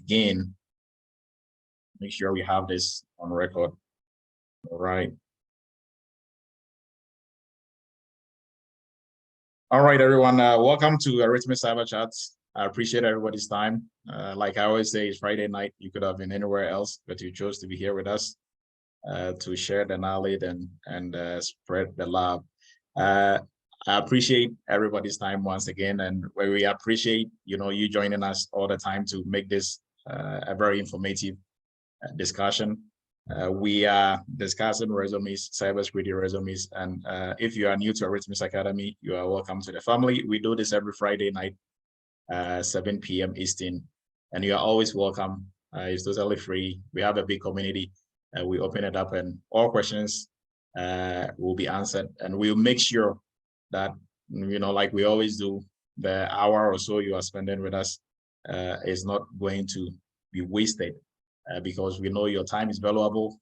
begin, make sure we have this on record. All right. All right, everyone. Welcome to Eretmis Cyber Chat. I appreciate everybody's time. Like I always say, it's Friday night. You could have been anywhere else, but you chose to be here with us to share the knowledge and spread the love. I appreciate everybody's time once again, and we appreciate you joining us all the time to make this a very informative discussion. We are discussing resumes, cybersecurity resumes, and if you are new to Eretmis Academy, you are welcome to the family. We do this every Friday night, 7 p.m. Eastern, and you are always welcome. It's totally free. We have a big community. We open it up, and all questions will be answered, and we'll make sure that, like we always do, the hour or so you are spending with us is not going to be wasted. Because we know your time is valuable,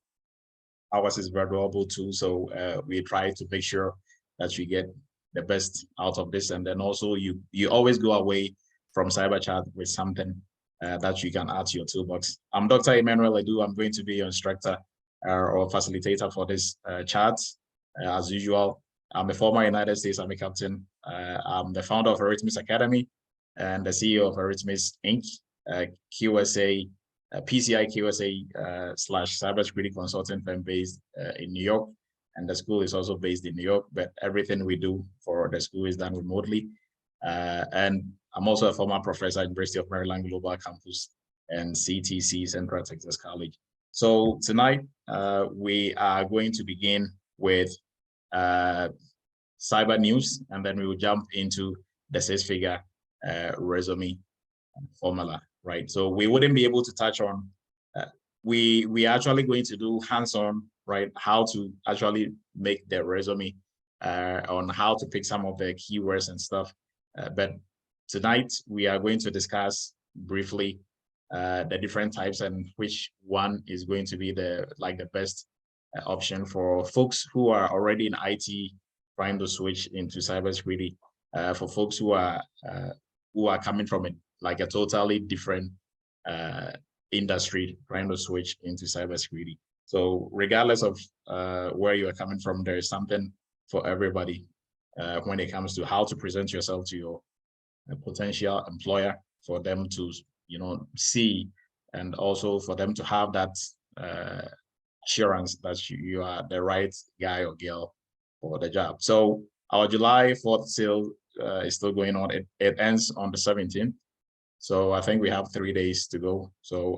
ours is valuable too. So we try to make sure that you get the best out of this. And then also you always go away from Cyber Chat with something that you can add to your toolbox. I'm Dr. Emmanuel Edu. I'm going to be your instructor or facilitator for this chat. As usual, I'm a former United States Army captain. I'm the founder of Eretmis Academy and the CEO of Eretmis Inc., QSA, PCI QSA / cybersecurity consulting firm based in New York, and the school is also based in New York, but everything we do for the school is done remotely. And I'm also a former professor at University of Maryland Global Campus and CTC, Central Texas College. So tonight we are going to begin with cyber news, and then we will jump into the 6-figure resume formula. Right, so we wouldn't be able to touch on. We are actually going to do hands-on, right? How to actually make the resume, on how to pick some of the keywords and stuff. But tonight we are going to discuss briefly the different types and which one is going to be the best option for folks who are already in IT trying to switch into cybersecurity. For folks who are coming from it, like a totally different industry trying to switch into cybersecurity. So regardless of where you are coming from, there is something for everybody when it comes to how to present yourself to your potential employer, for them to see, and also for them to have that assurance that you are the right guy or girl for the job. So our July 4th sale is still going on. It ends on the 17th. So I think we have 3 days to go. So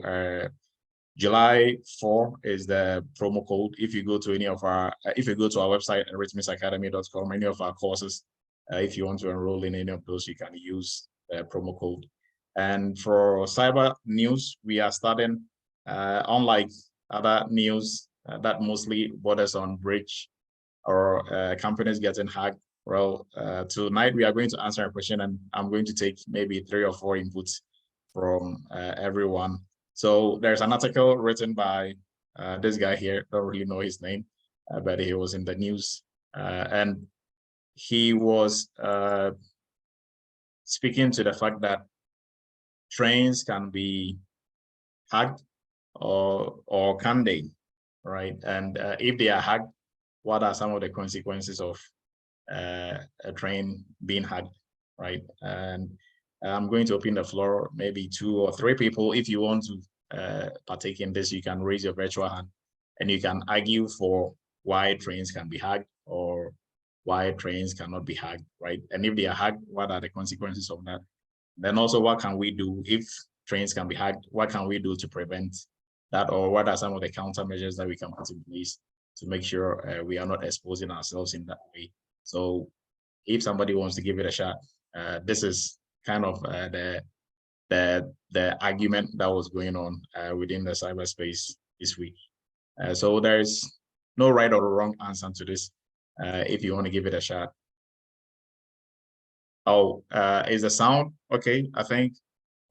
July 4 is the promo code. If you go to any of our, if you go to our website, eretmisacademy.com, any of our courses, if you want to enroll in any of those, you can use the promo code. And for cyber news, we are starting, unlike other news that mostly borders on breach or companies getting hacked. Well, tonight we are going to answer a question, and I'm going to take maybe 3 or 4 inputs from everyone. So there's an article written by this guy here, don't really know his name, but he was in the news, and he was speaking to the fact that trains can be hacked, or can they, right? And if they are hacked, what are some of the consequences of a train being hacked, right? And I'm going to open the floor, maybe 2 or 3 people. If you want to partake in this, you can raise your virtual hand and you can argue for why trains can be hacked or why trains cannot be hacked, right? And if they are hacked, what are the consequences of that? Then also, what can we do if trains can be hacked? What can we do to prevent that? Or what are some of the countermeasures that we can put in place to make sure we are not exposing ourselves in that way? So if somebody wants to give it a shot, this is kind of the argument that was going on within the cyberspace this week. So there's no right or wrong answer to this. If you want to give it a shot. Oh, is the sound okay? I think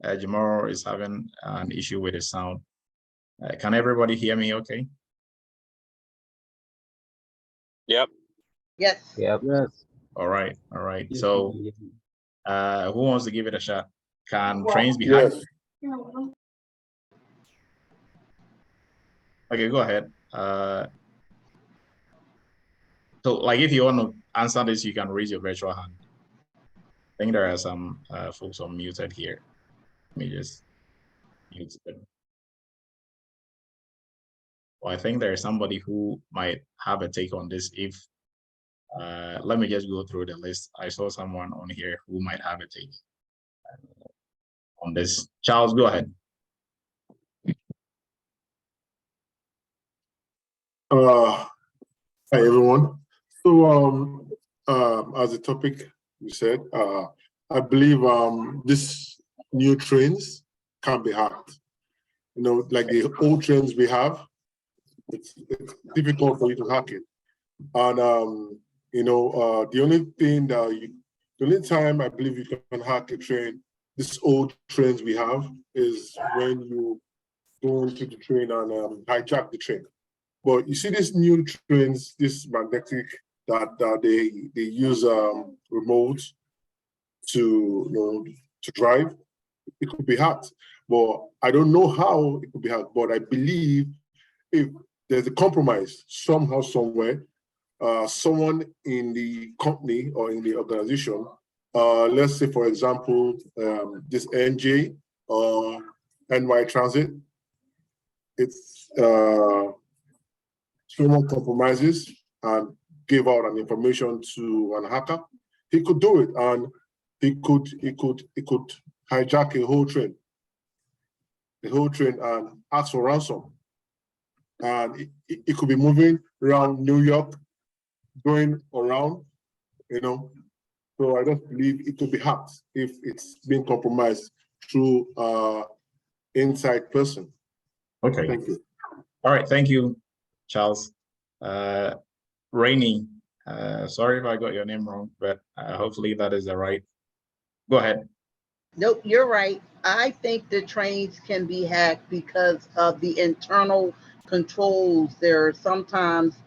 Jamoro is having an issue with his sound. Can everybody hear me okay? Yep. Yes. Yep. Yes. All right. All right. So who wants to give it a shot? Can trains be hacked? Yes. Okay, go ahead. So like if you want to answer this, you can raise your virtual hand. I think there are some folks unmuted here. Let me just mute them. Well, I think there is somebody who might have a take on this. If let me just go through the list. I saw someone on here who might have a take on this. Charles, go ahead. Hi everyone. So as a topic you said, I believe these new trains can be hacked. You know, like the old trains we have, it's difficult for you to hack it. And you know, the only time I believe you can hack a train, these old trains we have, is when you go into the train and hijack the train. But you see these new trains, this magnetic that they use remote to drive. It could be hacked, but I don't know how it could be hacked. But I believe if there's a compromise somehow, somewhere, someone in the company or in the organization, let's say for example, this NJ or NY Transit, it's someone compromises and give out an information to an hacker, he could do it, and he could hijack a whole train, and ask for ransom. And it could be moving around New York, going around, you know. So I just believe it could be hacked if it's being compromised through inside person. Okay. Thank you. All right. Thank you, Charles. Rainy, sorry if I got your name wrong, but hopefully that is the right. Go ahead. Nope, you're right. I think the trains can be hacked because of the internal controls. There are sometimes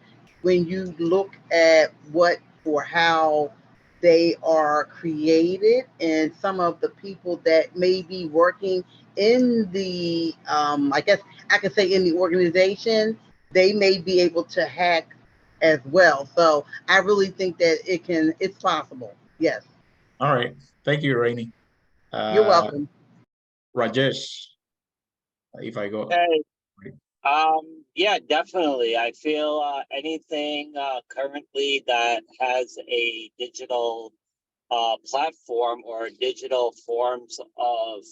when you look at what or how they are created, and some of the people that may be working in the, I guess I could say in the organization, they may be able to hack as well. So I really think that it's possible. Yes. All right. Thank you, Rainy. You're welcome. Rajesh, if I go. Hey, yeah, definitely. I feel anything currently that has a digital platform or digital forms of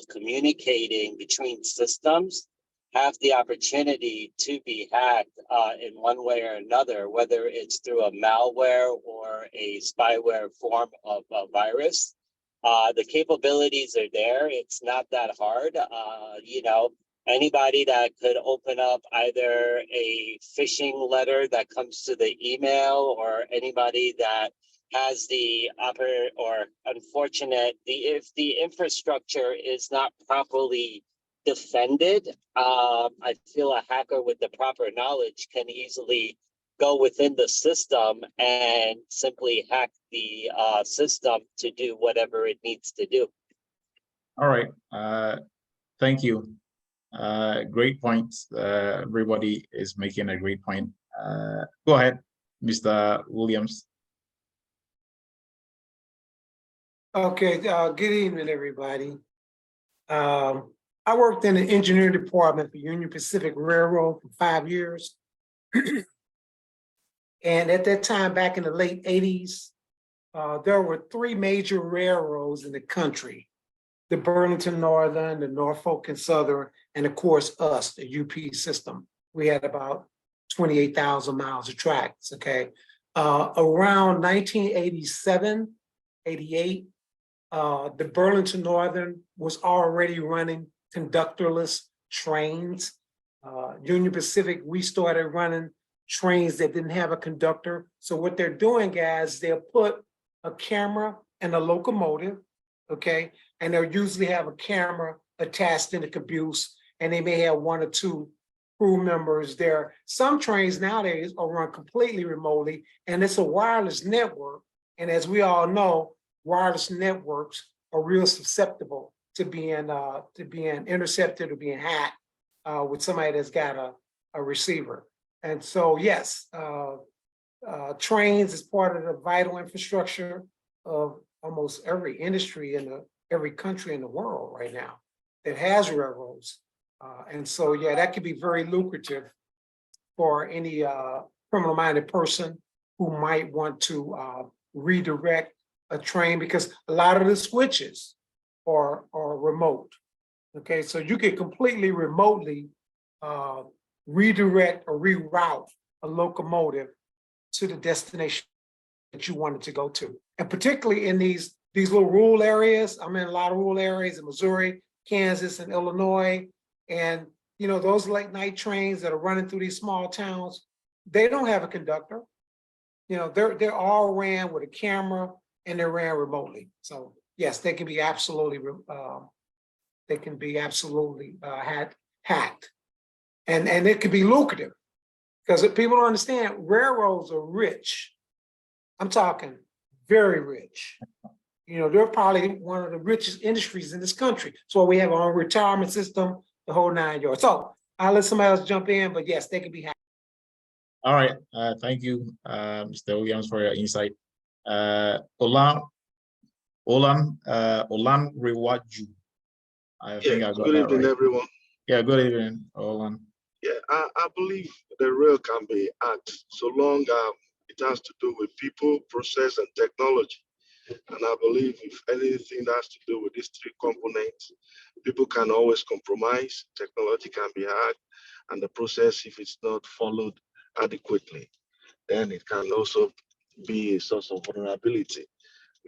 communicating between systems have the opportunity to be hacked in one way or another, whether it's through a malware or a spyware form of a virus. The capabilities are there. It's not that hard. You know, anybody that could open up either a phishing letter that comes to the email, or anybody that has the if the infrastructure is not properly defended, I feel a hacker with the proper knowledge can easily go within the system and simply hack the system to do whatever it needs to do. All right. Thank you. Great points. Everybody is making a great point. Go ahead, Mr. Williams. Okay, good evening, everybody. I worked in the engineering department for Union Pacific Railroad for 5 years. And at that time, back in the late 80s, there were 3 major railroads in the country: the Burlington Northern, the Norfolk and Southern, and of course us, the UP system. We had about 28,000 miles of tracks, okay? Around 1987, 88, the Burlington Northern was already running conductorless trains. Union Pacific, we started running trains that didn't have a conductor. So what they're doing, guys, they'll put a camera in a locomotive, okay? And they'll usually have a camera attached in the caboose, and they may have 1 or 2 crew members there. Some trains nowadays are run completely remotely, and it's a wireless network. And as we all know, wireless networks are real susceptible to being intercepted or being hacked with somebody that's got a receiver. And so, yes, trains is part of the vital infrastructure of almost every industry in every country in the world right now that has railroads. And so, yeah, that could be very lucrative for any criminal-minded person who might want to redirect a train, because a lot of the switches are remote. Okay, so you can completely remotely redirect or reroute a locomotive to the destination that you wanted to go to. And particularly in these little rural areas, I'm in a lot of rural areas in Missouri, Kansas, and Illinois. And you know, those late night trains that are running through these small towns, they don't have a conductor. You know, they're all ran with a camera and they're ran remotely. So yes, they can be absolutely hacked. And it can be lucrative, because people don't understand, railroads are rich. I'm talking very rich. You know, they're probably one of the richest industries in this country. So we have our own retirement system, the whole 9 yards. So I'll let somebody else jump in, but yes, they can be hacked. All right. Thank you, Mr. Williams, for your insight. Olan Rewaju. I think I got good that evening, right. everyone. Yeah, good evening, Olan. Yeah, I believe the rail can be hacked so long it has to do with people, process, and technology. And I believe if anything that has to do with these three components, people can always compromise, technology can be hacked, and the process, if it's not followed adequately, then it can also be a source of vulnerability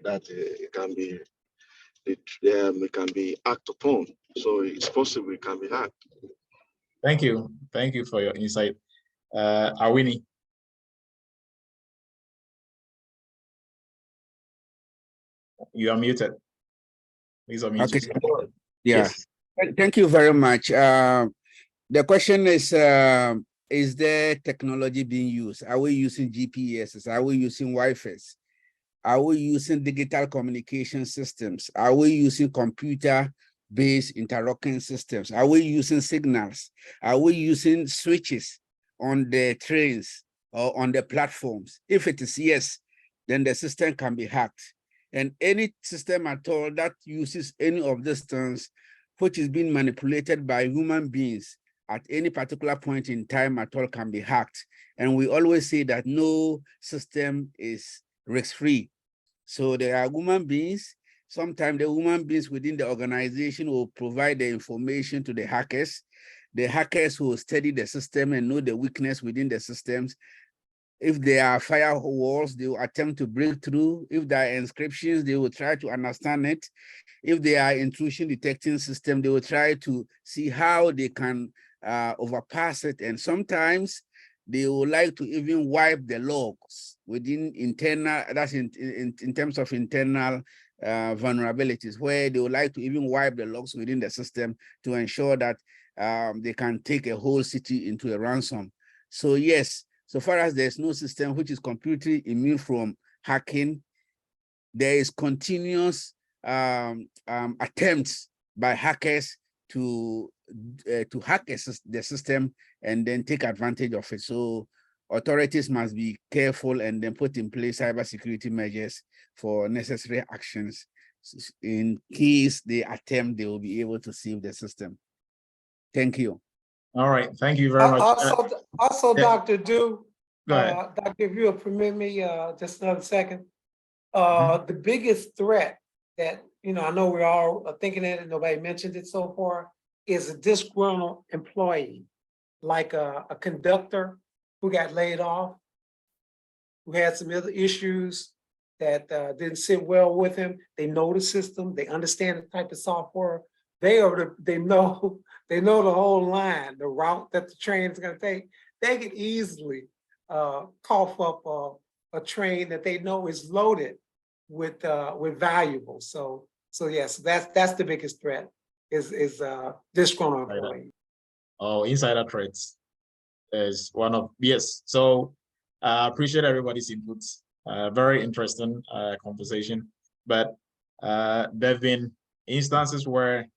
that it can be hacked upon. So it's possible it can be hacked. Thank you for your insight. Awini. You are muted. Please unmute Okay. yourself. Yeah. Yes. Thank you very much. The question is there technology being used? Are we using GPS? Are we using Wi-Fi? Are we using digital communication systems? Are we using computer-based interlocking systems? Are we using signals? Are we using switches on the trains or on the platforms? If it is yes, then the system can be hacked. And any system at all that uses any of these things, which is being manipulated by human beings at any particular point in time at all, can be hacked. And we always say that no system is risk-free. So there are human beings. Sometimes the human beings within the organization will provide the information to the hackers. The hackers will study the system and know the weakness within the systems. If there are firewalls, they will attempt to break through. If there are inscriptions, they will try to understand it. If there are intrusion detecting system, they will try to see how they can overpass it. And sometimes they would like to even wipe the logs within internal, that's in terms of internal vulnerabilities, where they would like to even wipe the logs within the system to ensure that they can take a whole city into a ransom. So yes, so far as there's no system which is completely immune from hacking, there is continuous attempts by hackers to hack the system and then take advantage of it. So authorities must be careful and then put in place cybersecurity measures for necessary actions. In case they attempt, they will be able to save the system. Thank you. All right. Thank you very much. Also, yeah. Dr. Du, Go ahead. Doctor, if you'll permit me just another second. The biggest threat that, you know, I know we're all thinking it and nobody mentioned it so far, is a disgruntled employee, like a conductor who got laid off, who had some other issues that didn't sit well with him. They know the system, they understand the type of software. They know the whole line, the route that the train is going to take. They can easily cough up a train that they know is loaded with valuables. So yes, that's the biggest threat is disgruntled employee. Oh, insider threats is one of, yes. So I appreciate everybody's inputs. Very interesting conversation. But there have been instances where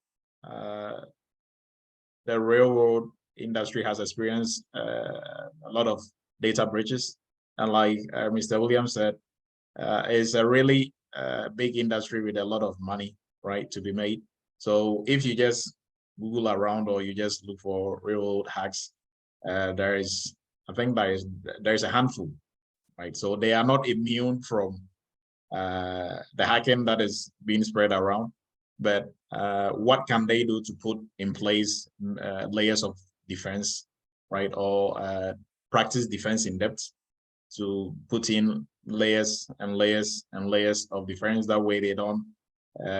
the railroad industry has experienced a lot of data breaches. And like Mr. Williams said, it's a really big industry with a lot of money, right, to be made. So if you just Google around or you just look for real hacks, there's a handful, right? So they are not immune from the hacking that is being spread around, but what can they do to put in place layers of defense, right? Or practice defense in depth to put in layers and layers and layers of defense. That way they don't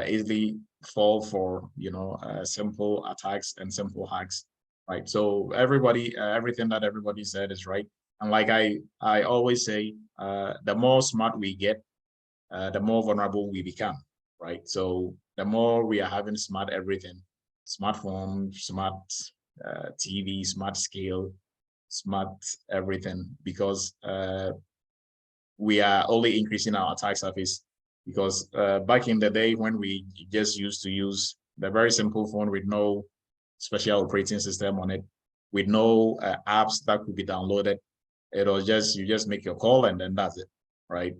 easily fall for, simple attacks and simple hacks, right? So everybody, everything that everybody said is right. And like I always say, the more smart we get, the more vulnerable we become, right? So the more we are having smart everything, smartphone, smart TV, smart scale, smart everything, because we are only increasing our attack surface. Because back in the day when we just used to use the very simple phone with no special operating system on it, with no apps that could be downloaded, it was just, you just make your call and then that's it, right?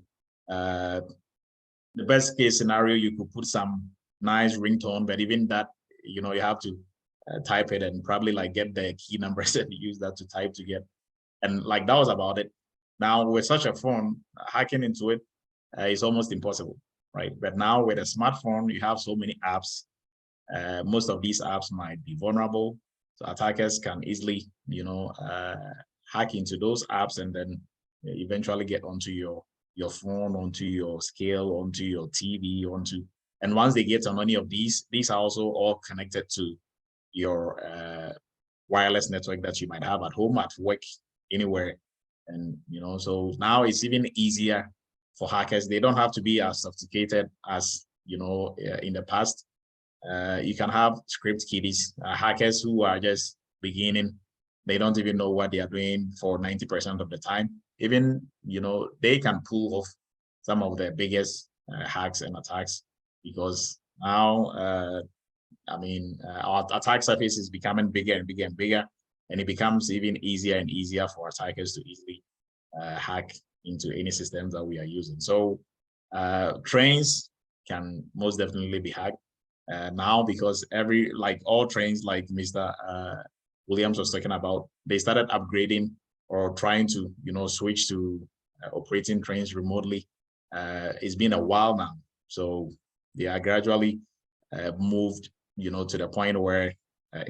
The best case scenario, you could put some nice ringtone, but even that, you have to type it and probably like get the key numbers and use that to type to get, and like that was about it. Now with such a phone, hacking into it is almost impossible, right? But now with a smartphone, you have so many apps. Most of these apps might be vulnerable, so attackers can easily, hack into those apps and then eventually get onto your phone, onto your scale, onto your TV, and once they get on any of these are also all connected to your wireless network that you might have at home, at work, anywhere. And so now it's even easier for hackers. They don't have to be as sophisticated as in the past. You can have script kiddies, hackers who are just beginning. They don't even know what they are doing for 90% of the time. Even they can pull off some of the biggest hacks and attacks, because now our attack surface is becoming bigger and bigger and bigger, and it becomes even easier and easier for attackers to easily hack into any systems that we are using. So trains can most definitely be hacked now, because all trains, like Mr. Williams was talking about, they started upgrading or trying to switch to operating trains remotely. It's been a while now, so they are gradually moved to the point where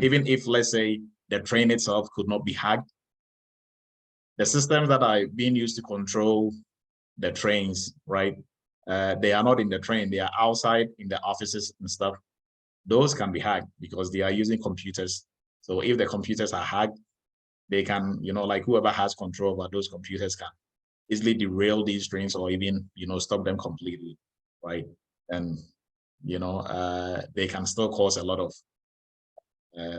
even if, let's say, the train itself could not be hacked, the systems that are being used to control the trains, right? They are not in the train, they are outside in the offices and stuff. Those can be hacked because they are using computers. So if the computers are hacked, they can, like whoever has control over those computers can easily derail these trains or even, stop them completely, right? And, they can still cause a lot of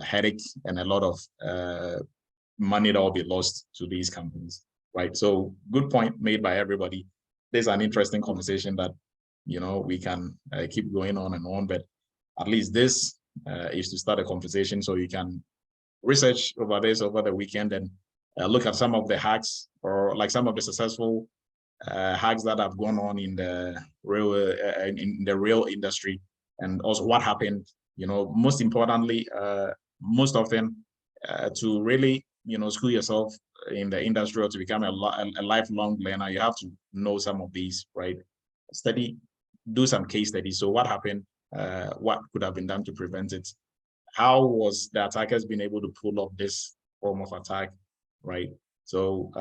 headache and a lot of money that will be lost to these companies, right? So good point made by everybody. There's an interesting conversation that, we can keep going on and on, but at least this is to start a conversation, so you can research over this over the weekend and look at some of the hacks, or like some of the successful hacks that have gone on in the real industry, and also what happened. Most importantly, most often to really school yourself in the industry or to become a lifelong learner, you have to know some of these, right? Do some case studies. So what happened? What could have been done to prevent it? How was the attackers been able to pull off this form of attack, right? So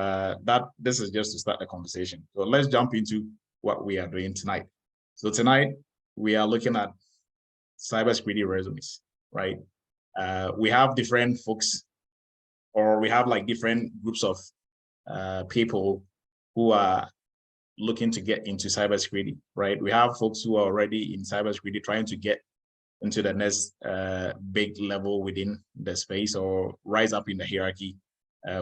this is just to start the conversation. So let's jump into what we are doing tonight. So tonight we are looking at cybersecurity resumes, right? We have different folks, or we have like different groups of people who are looking to get into cybersecurity, right? We have folks who are already in cybersecurity trying to get into the next big level within the space or rise up in the hierarchy.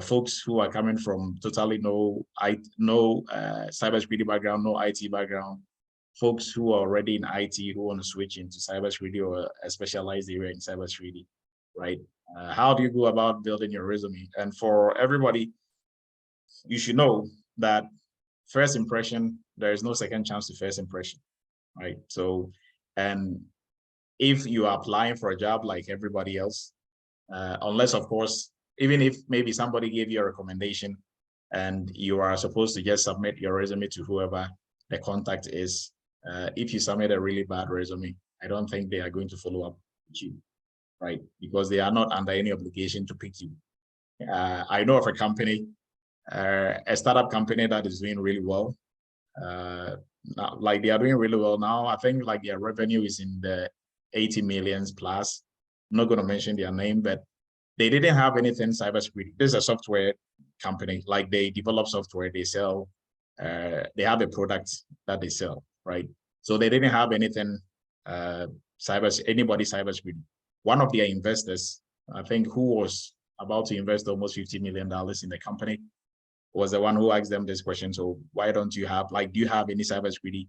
Folks who are coming from totally no cybersecurity background, no IT background. Folks who are already in IT who want to switch into cybersecurity or a specialized area in cybersecurity, right? How do you go about building your resume? And for everybody, you should know that first impression, there is no second chance to first impression, right? So, and if you are applying for a job like everybody else, unless of course, even if maybe somebody gave you a recommendation and you are supposed to just submit your resume to whoever the contact is, if you submit a really bad resume, I don't think they are going to follow up with you, right? Because they are not under any obligation to pick you. I know of a company, a startup company that is doing really well. Like they are doing really well now. I think like their revenue is in the 80 millions plus. I'm not going to mention their name, but they didn't have anything cybersecurity. This is a software company. Like they develop software, they sell, they have a product that they sell, right? So they didn't have anything anybody cybersecurity. One of their investors, I think, who was about to invest almost $50 million in the company, was the one who asked them this question. So why don't you have, like, do you have any cybersecurity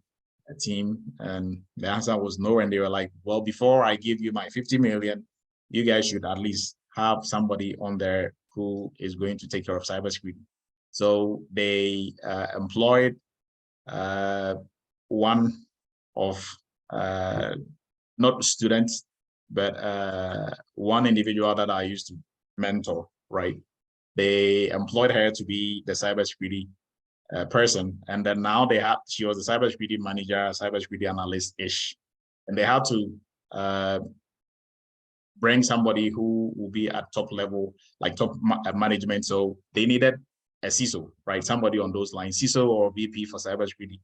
team? And the answer was no. And they were like, well, before I give you my 50 million, you guys should at least have somebody on there who is going to take care of cybersecurity. So they employed one of, not students, but one individual that I used to mentor, right? They employed her to be the cybersecurity person. And then now she was a cybersecurity manager, cybersecurity analyst-ish. And they had to bring somebody who will be at top level, like top management. So they needed a CISO, right? Somebody on those lines, CISO or VP for cybersecurity.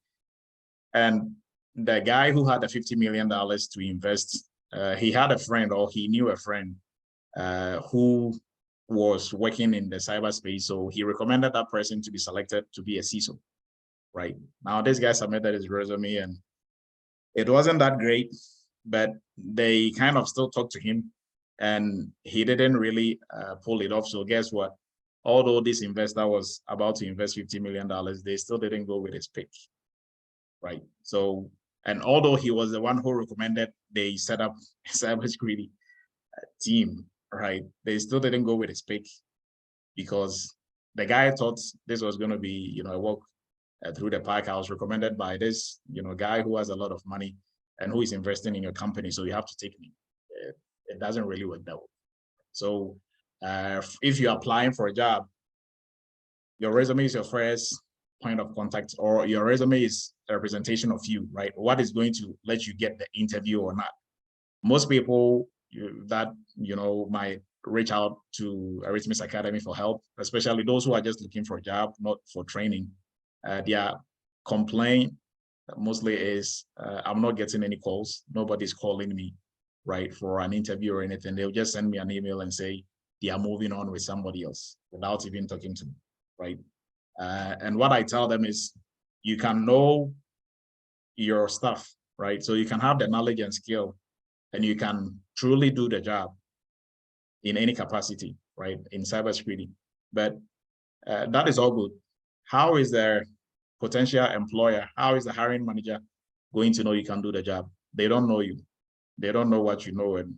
And the guy who had the $50 million to invest, he had a friend, or he knew a friend who was working in the cyberspace. So he recommended that person to be selected to be a CISO, right? Now this guy submitted his resume and it wasn't that great, but they kind of still talked to him and he didn't really pull it off. So guess what? Although this investor was about to invest $50 million, they still didn't go with his pick, right? So, and although he was the one who recommended they set up a cybersecurity team, right? They still didn't go with his pick because the guy thought this was going to be, a walk through the park. I was recommended by this, guy who has a lot of money and who is investing in your company. So you have to take me. It doesn't really work that way. So if you're applying for a job, your resume is your first point of contact, or your resume is a representation of you, right? What is going to let you get the interview or not? Most people that might reach out to Eretmis Academy for help, especially those who are just looking for a job, not for training. Their complaint mostly is, I'm not getting any calls. Nobody's calling me, right, for an interview or anything. They'll just send me an email and say they are moving on with somebody else without even talking to me, right? And what I tell them is, you can know your stuff, right? So you can have the knowledge and skill, and you can truly do the job in any capacity, right, in cybersecurity. But that is all good. How is their potential employer, how is the hiring manager going to know you can do the job? They don't know you. They don't know what you know. And,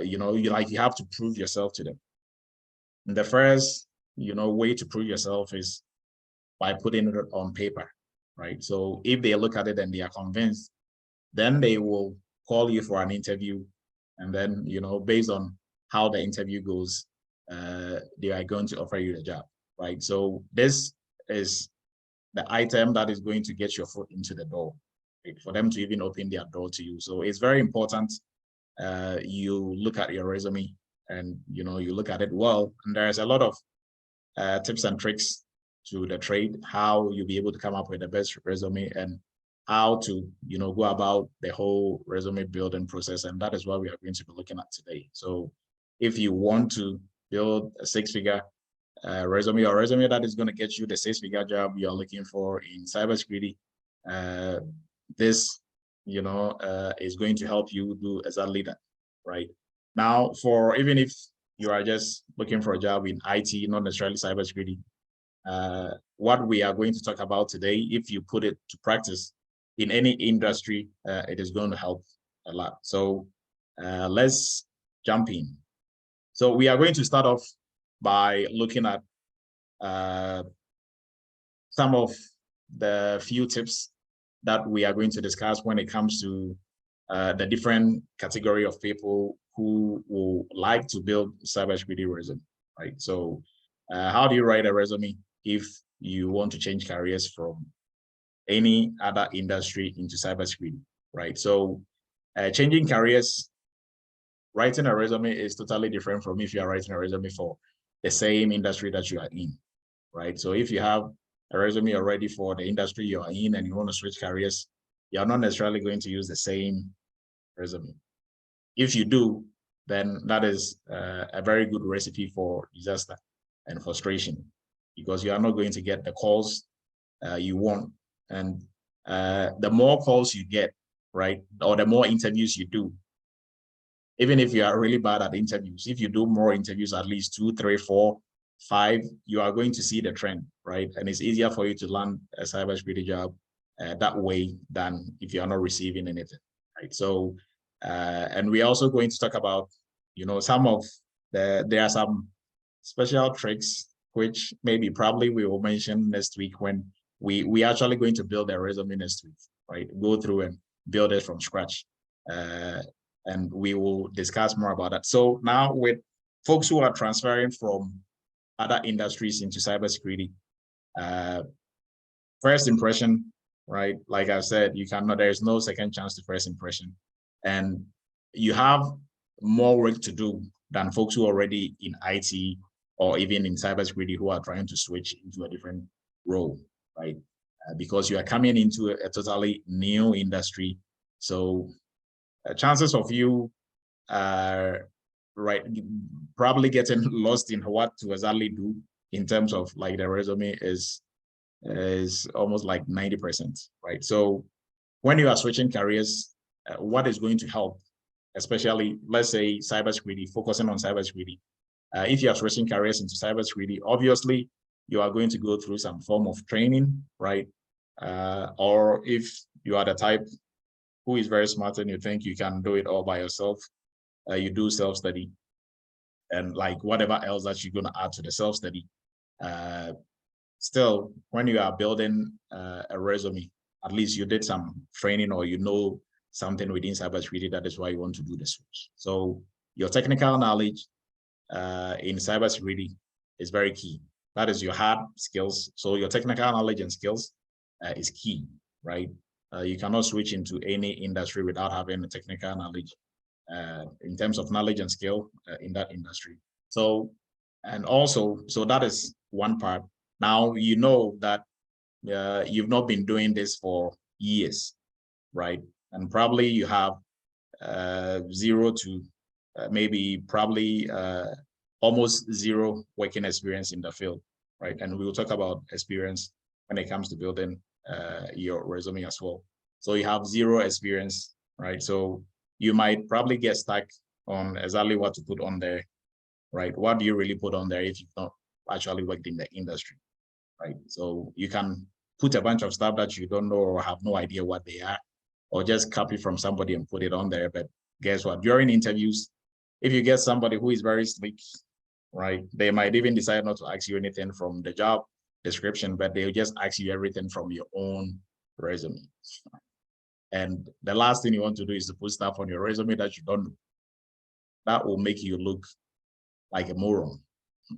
you have to prove yourself to them. And the first, way to prove yourself is by putting it on paper, right? So if they look at it and they are convinced, then they will call you for an interview. And then, based on how the interview goes, they are going to offer you the job, right? So this is the item that is going to get your foot into the door, right? For them to even open their door to you. So it's very important you look at your resume and, you look at it well. And there's a lot of tips and tricks to the trade, how you'll be able to come up with the best resume and how to, go about the whole resume building process. And that is what we are going to be looking at today. So if you want to build a six-figure resume, or resume that is going to get you the six-figure job you are looking for in cybersecurity, this, is going to help you do exactly that, right? Now, even if you are just looking for a job in IT, not necessarily cybersecurity, what we are going to talk about today, if you put it to practice in any industry, it is going to help a lot. So let's jump in. So we are going to start off by looking at some of the few tips that we are going to discuss when it comes to the different category of people who will like to build cybersecurity resume, right? So how do you write a resume if you want to change careers from any other industry into cybersecurity, right? So changing careers, writing a resume is totally different from if you are writing a resume for the same industry that you are in, right? So if you have a resume already for the industry you are in and you want to switch careers, you're not necessarily going to use the same resume. If you do, then that is a very good recipe for disaster and frustration, because you are not going to get the calls you want. And the more calls you get, right, or the more interviews you do, even if you are really bad at interviews, if you do more interviews, at least 2, 3, 4, 5, you are going to see the trend, right? And it's easier for you to land a cybersecurity job that way than if you are not receiving anything, right? So, and we're also going to talk about, you know, some of there are some special tricks, which maybe probably we will mention next week when we actually going to build a resume next week, right? Go through and build it from scratch. And we will discuss more about that. So now with folks who are transferring from other industries into cybersecurity, first impression, right? Like I said, you cannot, there's no second chance to first impression. And you have more work to do than folks who are already in IT or even in cybersecurity who are trying to switch into a different role, right? Because you are coming into a totally new industry. So chances of you right probably getting lost in what to exactly do in terms of like the resume is almost like 90%, right? So when you are switching careers, what is going to help, especially let's say cybersecurity, focusing on cybersecurity, if you are switching careers into cybersecurity, obviously you are going to go through some form of training, right? Or if you are the type who is very smart and you think you can do it all by yourself, you do self-study and like whatever else that you're going to add to the self-study. Still, when you are building a resume, at least you did some training or you know something within cybersecurity. That is why you want to do the switch. So your technical knowledge in cybersecurity is very key. That is your hard skills. So your technical knowledge and skills is key, right? You cannot switch into any industry without having a technical knowledge in terms of knowledge and skill in that industry. So, and also, so that is one part. Now, you know that you've not been doing this for years, right? And probably you have 0 to maybe probably almost 0 working experience in the field, right? And we will talk about experience when it comes to building your resume as well. So you have 0 experience, right? So you might probably get stuck on exactly what to put on there, right? What do you really put on there if you've not actually worked in the industry, right? So you can put a bunch of stuff that you don't know or have no idea what they are, or just copy from somebody and put it on there. But guess what? During interviews, if you get somebody who is very slick, right, they might even decide not to ask you anything from the job description, but they'll just ask you everything from your own resume. And the last thing you want to do is to put stuff on your resume that you don't know. That will make you look like a moron,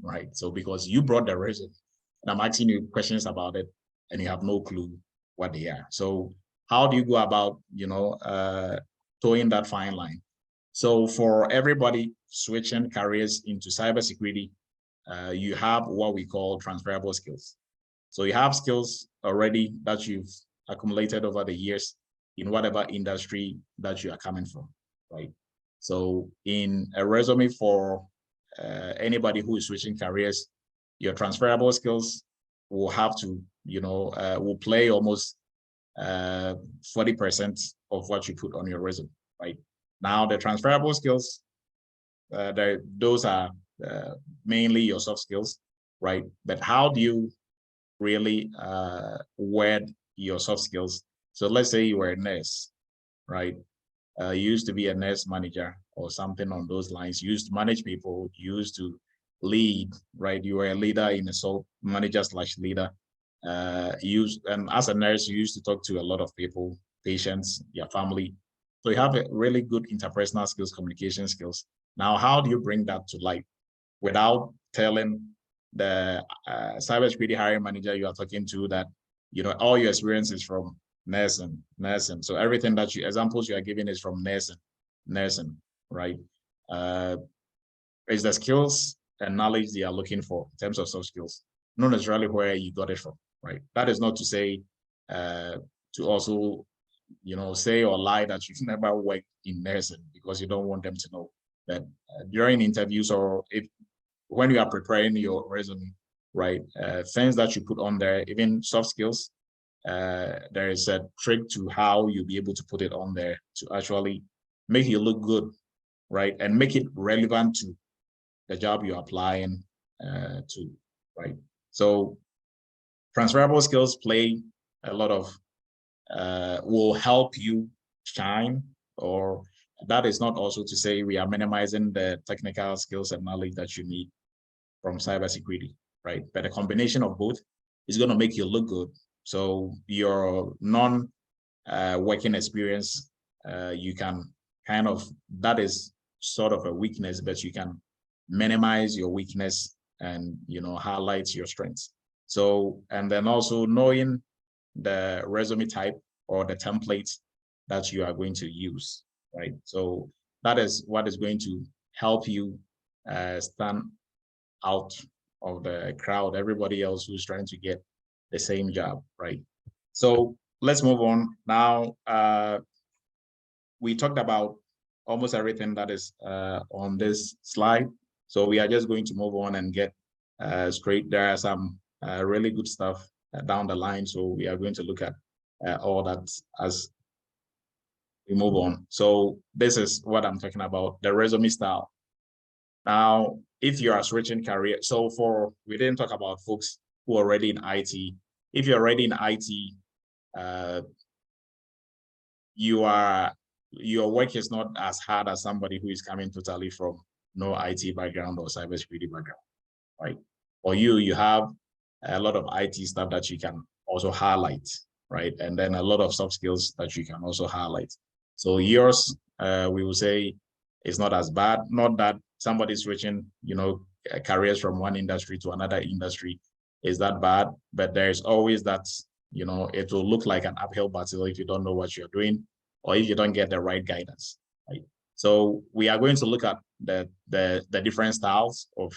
right? So because you brought the resume and I'm asking you questions about it and you have no clue what they are. So how do you go about, you know, towing that fine line? So for everybody switching careers into cybersecurity, you have what we call transferable skills. So you have skills already that you've accumulated over the years in whatever industry that you are coming from, right? So in a resume for anybody who is switching careers, your transferable skills will have to, you know, will play almost 40% of what you put on your resume, right? Now the transferable skills, those are mainly your soft skills, right? But how do you really word your soft skills? So let's say you were a nurse, right? you used to be a nurse manager or something on those lines. You used to manage people, you used to lead, right? You were a leader in a manager/leader. And as a nurse, you used to talk to a lot of people, patients, your family. So you have a really good interpersonal skills, communication skills. Now, how do you bring that to life without telling the cybersecurity hiring manager you are talking to that, all your experience is from nursing. So everything that examples you are giving is from nursing, right? Is the skills and knowledge they are looking for in terms of soft skills, not necessarily where you got it from, right? That is not to say to also, say or lie that you've never worked in nursing, because you don't want them to know that during interviews or when you are preparing your resume, right? Things that you put on there, even soft skills, there is a trick to how you'll be able to put it on there to actually make you look good, right? And make it relevant to the job you're applying to, right? So transferable skills play a lot of, will help you shine, or that is not also to say we are minimizing the technical skills and knowledge that you need from cybersecurity, right? But a combination of both is going to make you look good. So your non-working experience, you can kind of, that is sort of a weakness, but you can minimize your weakness and, highlight your strengths. So, and then also knowing the resume type or the template that you are going to use, right? So that is what is going to help you stand out of the crowd, everybody else who's trying to get the same job, right? So let's move on. Now, we talked about almost everything that is on this slide. So we are just going to move on and get straight. There are some really good stuff down the line. So we are going to look at all that as we move on. So this is what I'm talking about, the resume style. Now, if you are switching career, so we didn't talk about folks who are already in IT. If you're already in IT, your work is not as hard as somebody who is coming totally from no IT background or cybersecurity background, right? Or you have a lot of IT stuff that you can also highlight, right? And then a lot of soft skills that you can also highlight. So yours, we will say, is not as bad. Not that somebody switching, careers from one industry to another industry is that bad, but there's always that, it will look like an uphill battle if you don't know what you're doing or if you don't get the right guidance, right? So we are going to look at the different styles of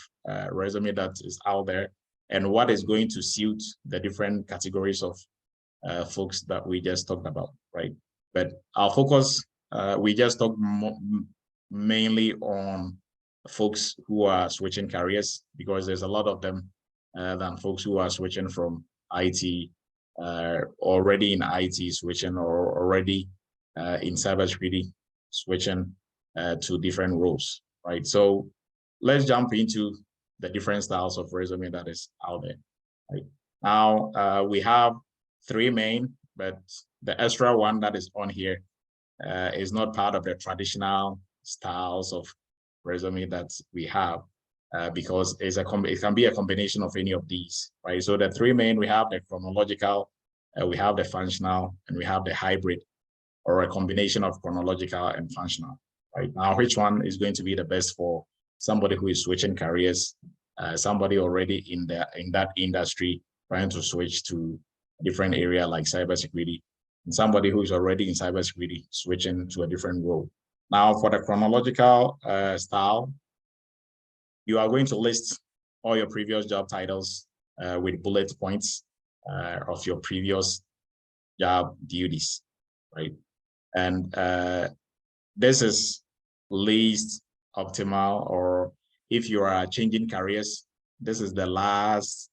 resume that is out there and what is going to suit the different categories of folks that we just talked about, right? But our focus, we just talked mainly on folks who are switching careers, because there's a lot of them than folks who are switching from IT, already in IT switching, or already in cybersecurity switching to different roles, right? So let's jump into the different styles of resume that is out there, right? Now, we have three main, but the extra one that is on here is not part of the traditional styles of resume that we have, because it can be a combination of any of these, right? So the three main, we have the chronological, we have the functional, and we have the hybrid, or a combination of chronological and functional, right? Now, which one is going to be the best for somebody who is switching careers, somebody already in that industry trying to switch to a different area like cybersecurity, and somebody who is already in cybersecurity switching to a different role? Now, for the chronological style, you are going to list all your previous job titles with bullet points of your previous job duties, right? And this is least optimal, or if you are changing careers, this is the last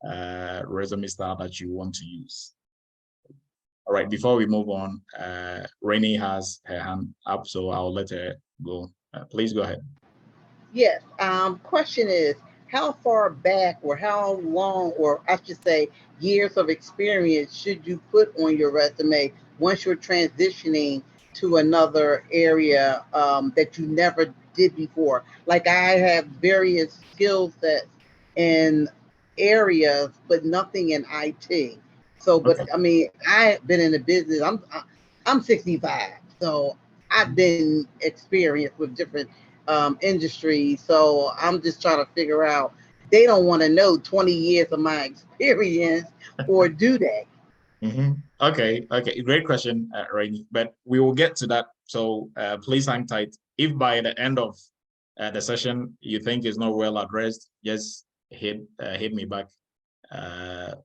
resume style that you want to use. All right, before we move on, Rainey has her hand up, so I'll let her go. Please go ahead. Yes. Question is, how far back, or how long, or I should say years of experience should you put on your resume once you're transitioning to another area that you never did before. Like I have various skill sets in areas, but nothing in IT. So, but Okay. I mean, I've been in the business. I'm 65, so I've been experienced with different industries. So I'm just trying to figure out. They don't want to know 20 years of my experience, or do they? Okay, great question, Rainy, but we will get to that. So please hang tight. If by the end of the session you think it's not well addressed, just hit me back.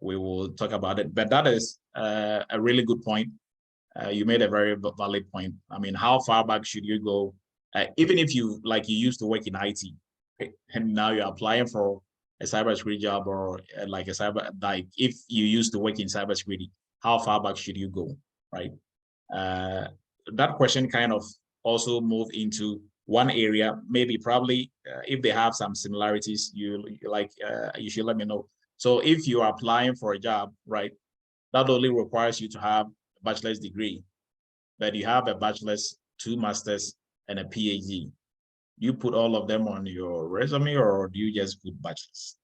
We will talk about it. But that is a really good point. You made a very valid point. I mean, how far back should you go? Even if you used to work in IT, okay, and now you're applying for a cybersecurity job or if you used to work in cybersecurity, how far back should you go, right? That question kind of also moved into one area, maybe probably if they have some similarities, you should let me know. So if you are applying for a job, right, that only requires you to have a bachelor's degree, but you have a bachelor's, 2 masters, and a PhD. Do you put all of them on your resume, or do you just put bachelor's?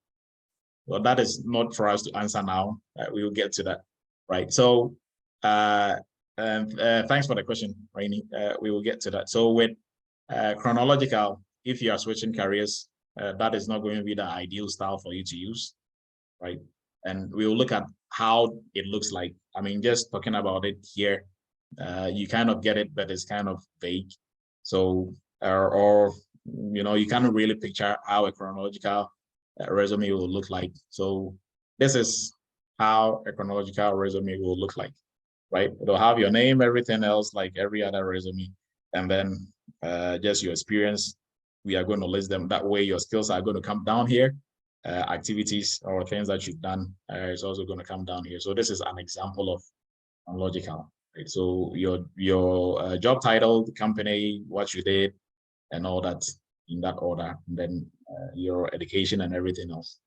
Well, that is not for us to answer now. We will get to that, right? So, thanks for the question, Rainy. We will get to that. So with chronological, if you are switching careers, that is not going to be the ideal style for you to use, right? And we will look at how it looks like. I mean, just talking about it here, you kind of get it, but it's kind of vague. So, you cannot really picture how a chronological resume will look like. So this is how a chronological resume will look like, right? It'll have your name, everything else, like every other resume, and then just your experience. We are going to list them. That way your skills are going to come down here. Activities or things that you've done is also going to come down here. So this is an example of chronological, right? So your job title, the company, what you did, and all that in that order, and then your education and everything else.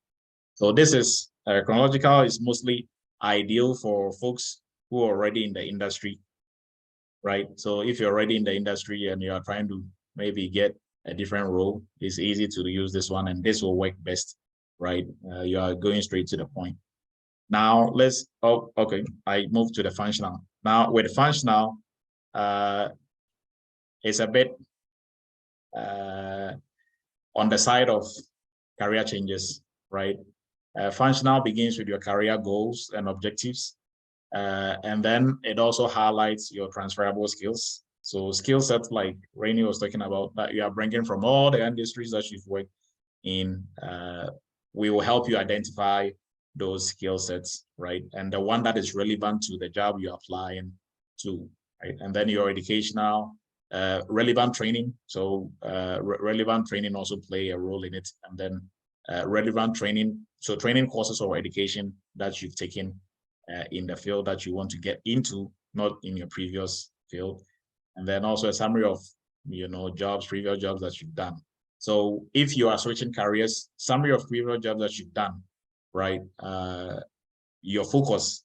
So this is chronological is mostly ideal for folks who are already in the industry, right? So if you're already in the industry and you are trying to maybe get a different role, it's easy to use this one, and this will work best, right? You are going straight to the point. Now okay, I moved to the functional. Now with functional, it's a bit on the side of career changes, right? Functional begins with your career goals and objectives. And then it also highlights your transferable skills. So skill sets like Rainy was talking about that you are bringing from all the industries that you've worked in, we will help you identify those skill sets, right? And the one that is relevant to the job you're applying to, right? And then your educational, relevant training. So relevant training also play a role in it. And then relevant training, so training courses or education that you've taken in the field that you want to get into, not in your previous field. And then also a summary of, previous jobs that you've done. So if you are switching careers, summary of previous jobs that you've done, right? Your focus,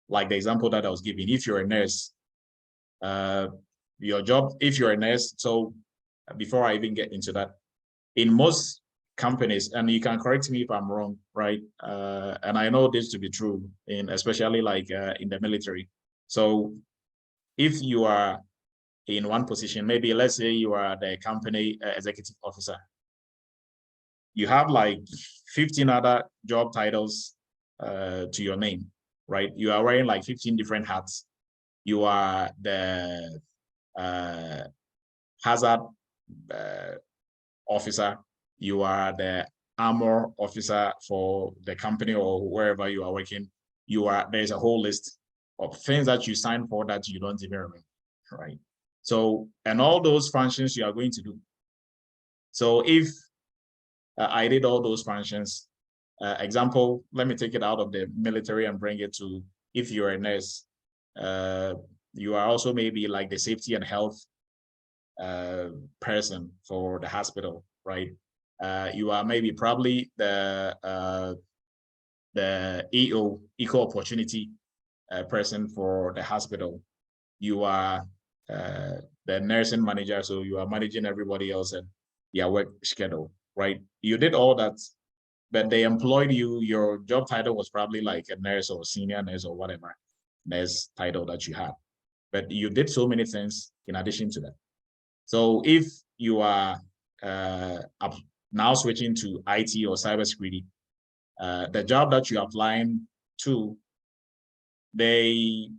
like the example that I was giving, if you're a nurse, your job, if you're a nurse, so before I even get into that, in most companies, and you can correct me if I'm wrong, right? And I know this to be true, especially like in the military. So if you are in one position, maybe let's say you are the company executive officer, you have like 15 other job titles to your name, right? You are wearing like 15 different hats. You are the hazard officer. You are the armor officer for the company or wherever you are working. There's a whole list of things that you sign for that you don't even remember, right? So, and all those functions you are going to do. So if I did all those functions, example, let me take it out of the military and bring it to, if you're a nurse, you are also maybe like the safety and health person for the hospital, right? You are maybe probably the EO, equal opportunity person for the hospital. You are the nursing manager, so you are managing everybody else and their work schedule, right? You did all that, but they employed you. Your job title was probably like a nurse or senior nurse or whatever nurse title that you had, but you did so many things in addition to that. So if you are now switching to IT or cybersecurity, the job that you're applying to, they,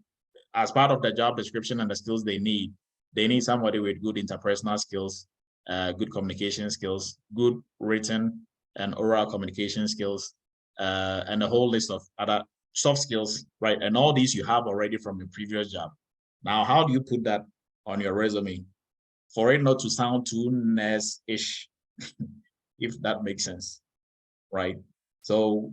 as part of the job description and the skills they need somebody with good interpersonal skills, good communication skills, good written and oral communication skills, and a whole list of other soft skills, right? And all these you have already from your previous job. Now, how do you put that on your resume for it not to sound too nurse-ish, if that makes sense, right? So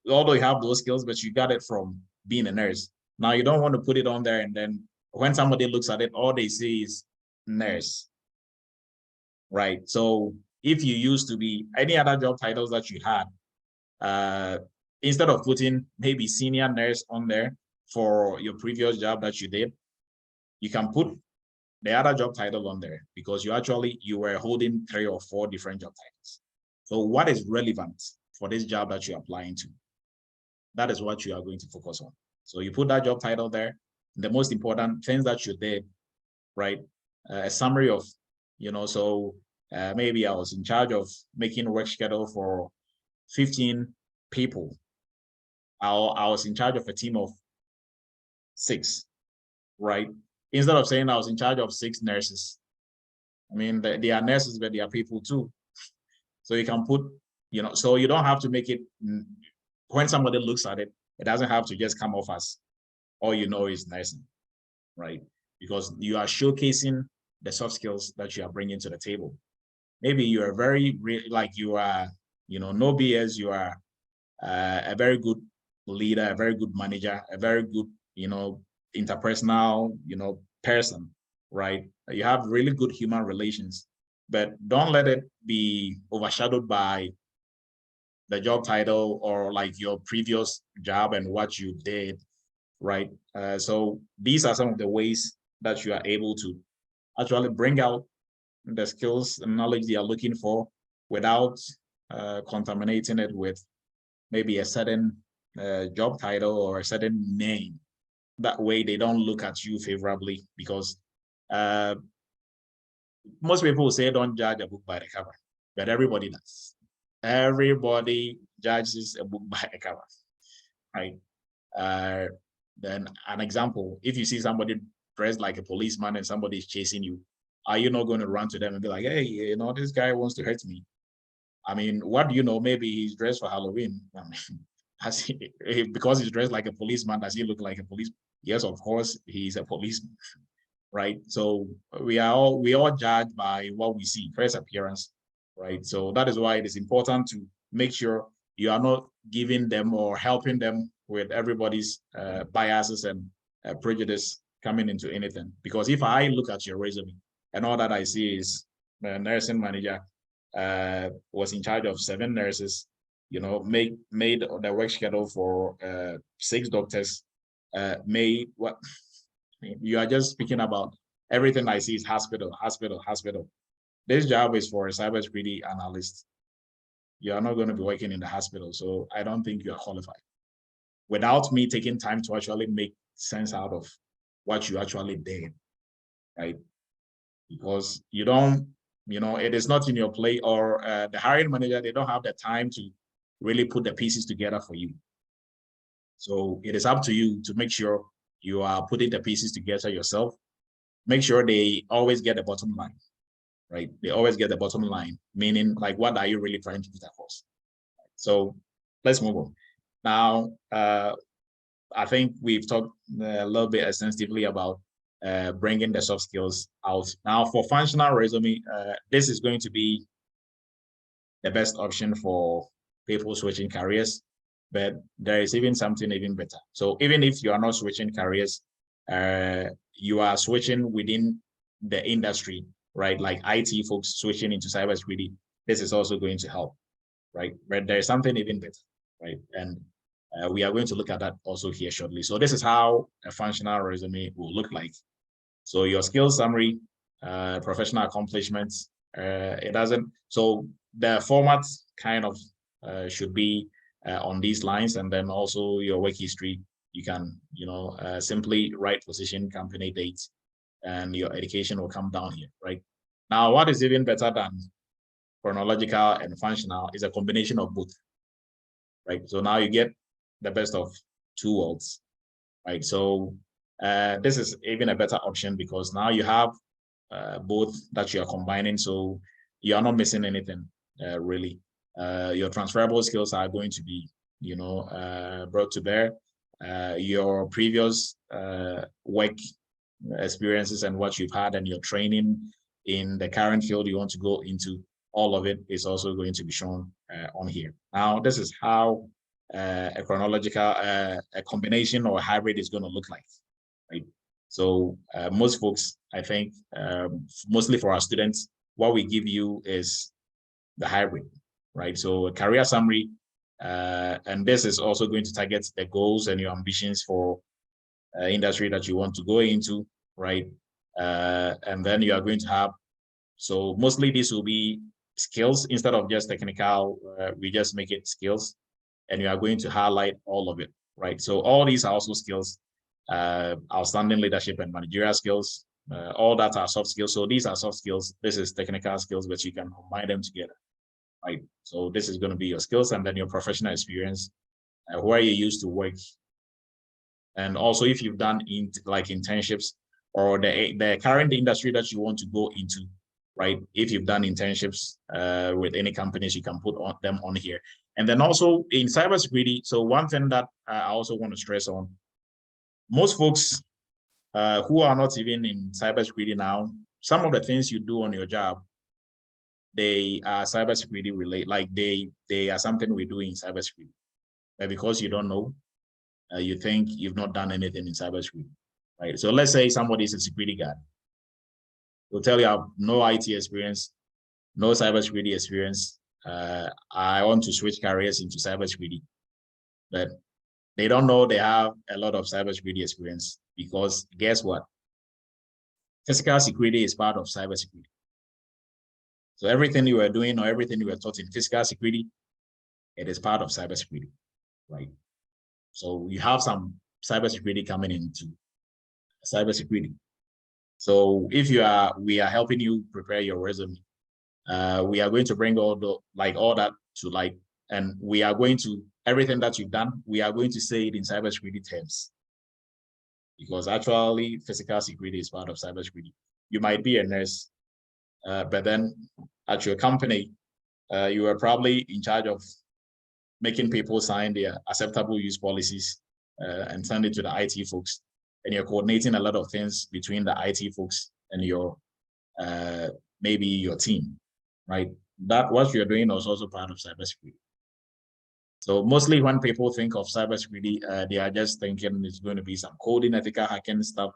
although you have those skills, but you got it from being a nurse. Now you don't want to put it on there, and then when somebody looks at it, all they see is nurse, right? So if you used to be any other job titles that you had, instead of putting maybe senior nurse on there for your previous job that you did, you can put the other job title on there, because you were holding 3 or 4 different job titles. So what is relevant for this job that you're applying to? That is what you are going to focus on. So you put that job title there, the most important things that you did, right? A summary of, so maybe I was in charge of making work schedule for 15 people. I was in charge of a team of 6, right? Instead of saying I was in charge of 6 nurses. I mean, they are nurses, but they are people too. So you can put, so you don't have to make it, when somebody looks at it, it doesn't have to just come off as all you know is nursing, right? Because you are showcasing the soft skills that you are bringing to the table. Maybe you are you are, no BS, you are a very good leader, a very good manager, a very good, interpersonal, person, right? You have really good human relations, but don't let it be overshadowed by the job title or like your previous job and what you did, right? So these are some of the ways that you are able to actually bring out the skills and knowledge they are looking for without contaminating it with maybe a certain job title or a certain name. That way they don't look at you favorably, because most people will say don't judge a book by the cover, but everybody does. Everybody judges a book by the cover, right? Then an example, if you see somebody dressed like a policeman and somebody is chasing you, are you not going to run to them and be like, hey, this guy wants to hurt me? I mean, what do you know? Maybe he's dressed for Halloween. I mean, because he's dressed like a policeman, does he look like a policeman? Yes, of course, he's a policeman, right? So we all judge by what we see, first appearance, right? So that is why it is important to make sure you are not giving them or helping them with everybody's biases and prejudice coming into anything. Because if I look at your resume and all that I see is the nursing manager was in charge of 7 nurses, made the work schedule for 6 doctors, made what you are just speaking about. Everything I see is hospital. This job is for a cybersecurity analyst. You are not going to be working in the hospital, so I don't think you are qualified. Without me taking time to actually make sense out of what you actually did, right? Because you don't, it is not in your play, or the hiring manager, they don't have the time to really put the pieces together for you. So it is up to you to make sure you are putting the pieces together yourself. Make sure they always get the bottom line, right? They always get the bottom line, meaning like, what are you really trying to put across? So let's move on. Now, I think we've talked a little bit extensively about bringing the soft skills out. Now, for functional resume, this is going to be the best option for people switching careers, but there is even something even better. So even if you are not switching careers, you are switching within the industry, right? Like IT folks switching into cybersecurity, this is also going to help, right? But there is something even better, right? And we are going to look at that also here shortly. So this is how a functional resume will look like. So your skills summary, professional accomplishments, it doesn't. So the format kind of should be on these lines, and then also your work history. You can, simply write position, company dates, and your education will come down here, right? Now, what is even better than chronological and functional is a combination of both, right? So now you get the best of two worlds, right? So this is even a better option because now you have both that you are combining, so you are not missing anything really. Your transferable skills are going to be, brought to bear. Your previous work experiences and what you've had and your training in the current field you want to go into, all of it is also going to be shown on here. Now, this is how a chronological, a combination or a hybrid is going to look like, right? So most folks, I think, mostly for our students, what we give you is the hybrid, right? So a career summary, and this is also going to target the goals and your ambitions for industry that you want to go into, right? And then you are going to have, so mostly this will be skills instead of just technical, we just make it skills, and you are going to highlight all of it, right? So all these are also skills, outstanding leadership and managerial skills, all that are soft skills. So these are soft skills, this is technical skills, but you can combine them together, right? So this is going to be your skills, and then your professional experience, where you used to work. And also if you've done like internships or the current industry that you want to go into, right? If you've done internships with any companies, you can put them on here. And then also in cybersecurity, so one thing that I also want to stress on, most folks who are not even in cybersecurity now, some of the things you do on your job, they are cybersecurity related, like they are something we do in cybersecurity. But because you don't know, you think you've not done anything in cybersecurity, right? So let's say somebody is a security guard. They'll tell you I have no IT experience, no cybersecurity experience. I want to switch careers into cybersecurity, but they don't know they have a lot of cybersecurity experience because guess what? Physical security is part of cybersecurity. So everything you are doing or everything you were taught in physical security, it is part of cybersecurity, right? So you have some cybersecurity coming into cybersecurity. So if we are helping you prepare your resume, we are going to bring all that to light, and we are going to, everything that you've done, we are going to say it in cybersecurity terms, because actually physical security is part of cybersecurity. You might be a nurse, but then at your company, you are probably in charge of making people sign their acceptable use policies and send it to the IT folks. And you're coordinating a lot of things between the IT folks and your, maybe your team, right? That what you're doing is also part of cybersecurity. So mostly when people think of cybersecurity, they are just thinking it's going to be some coding, ethical hacking stuff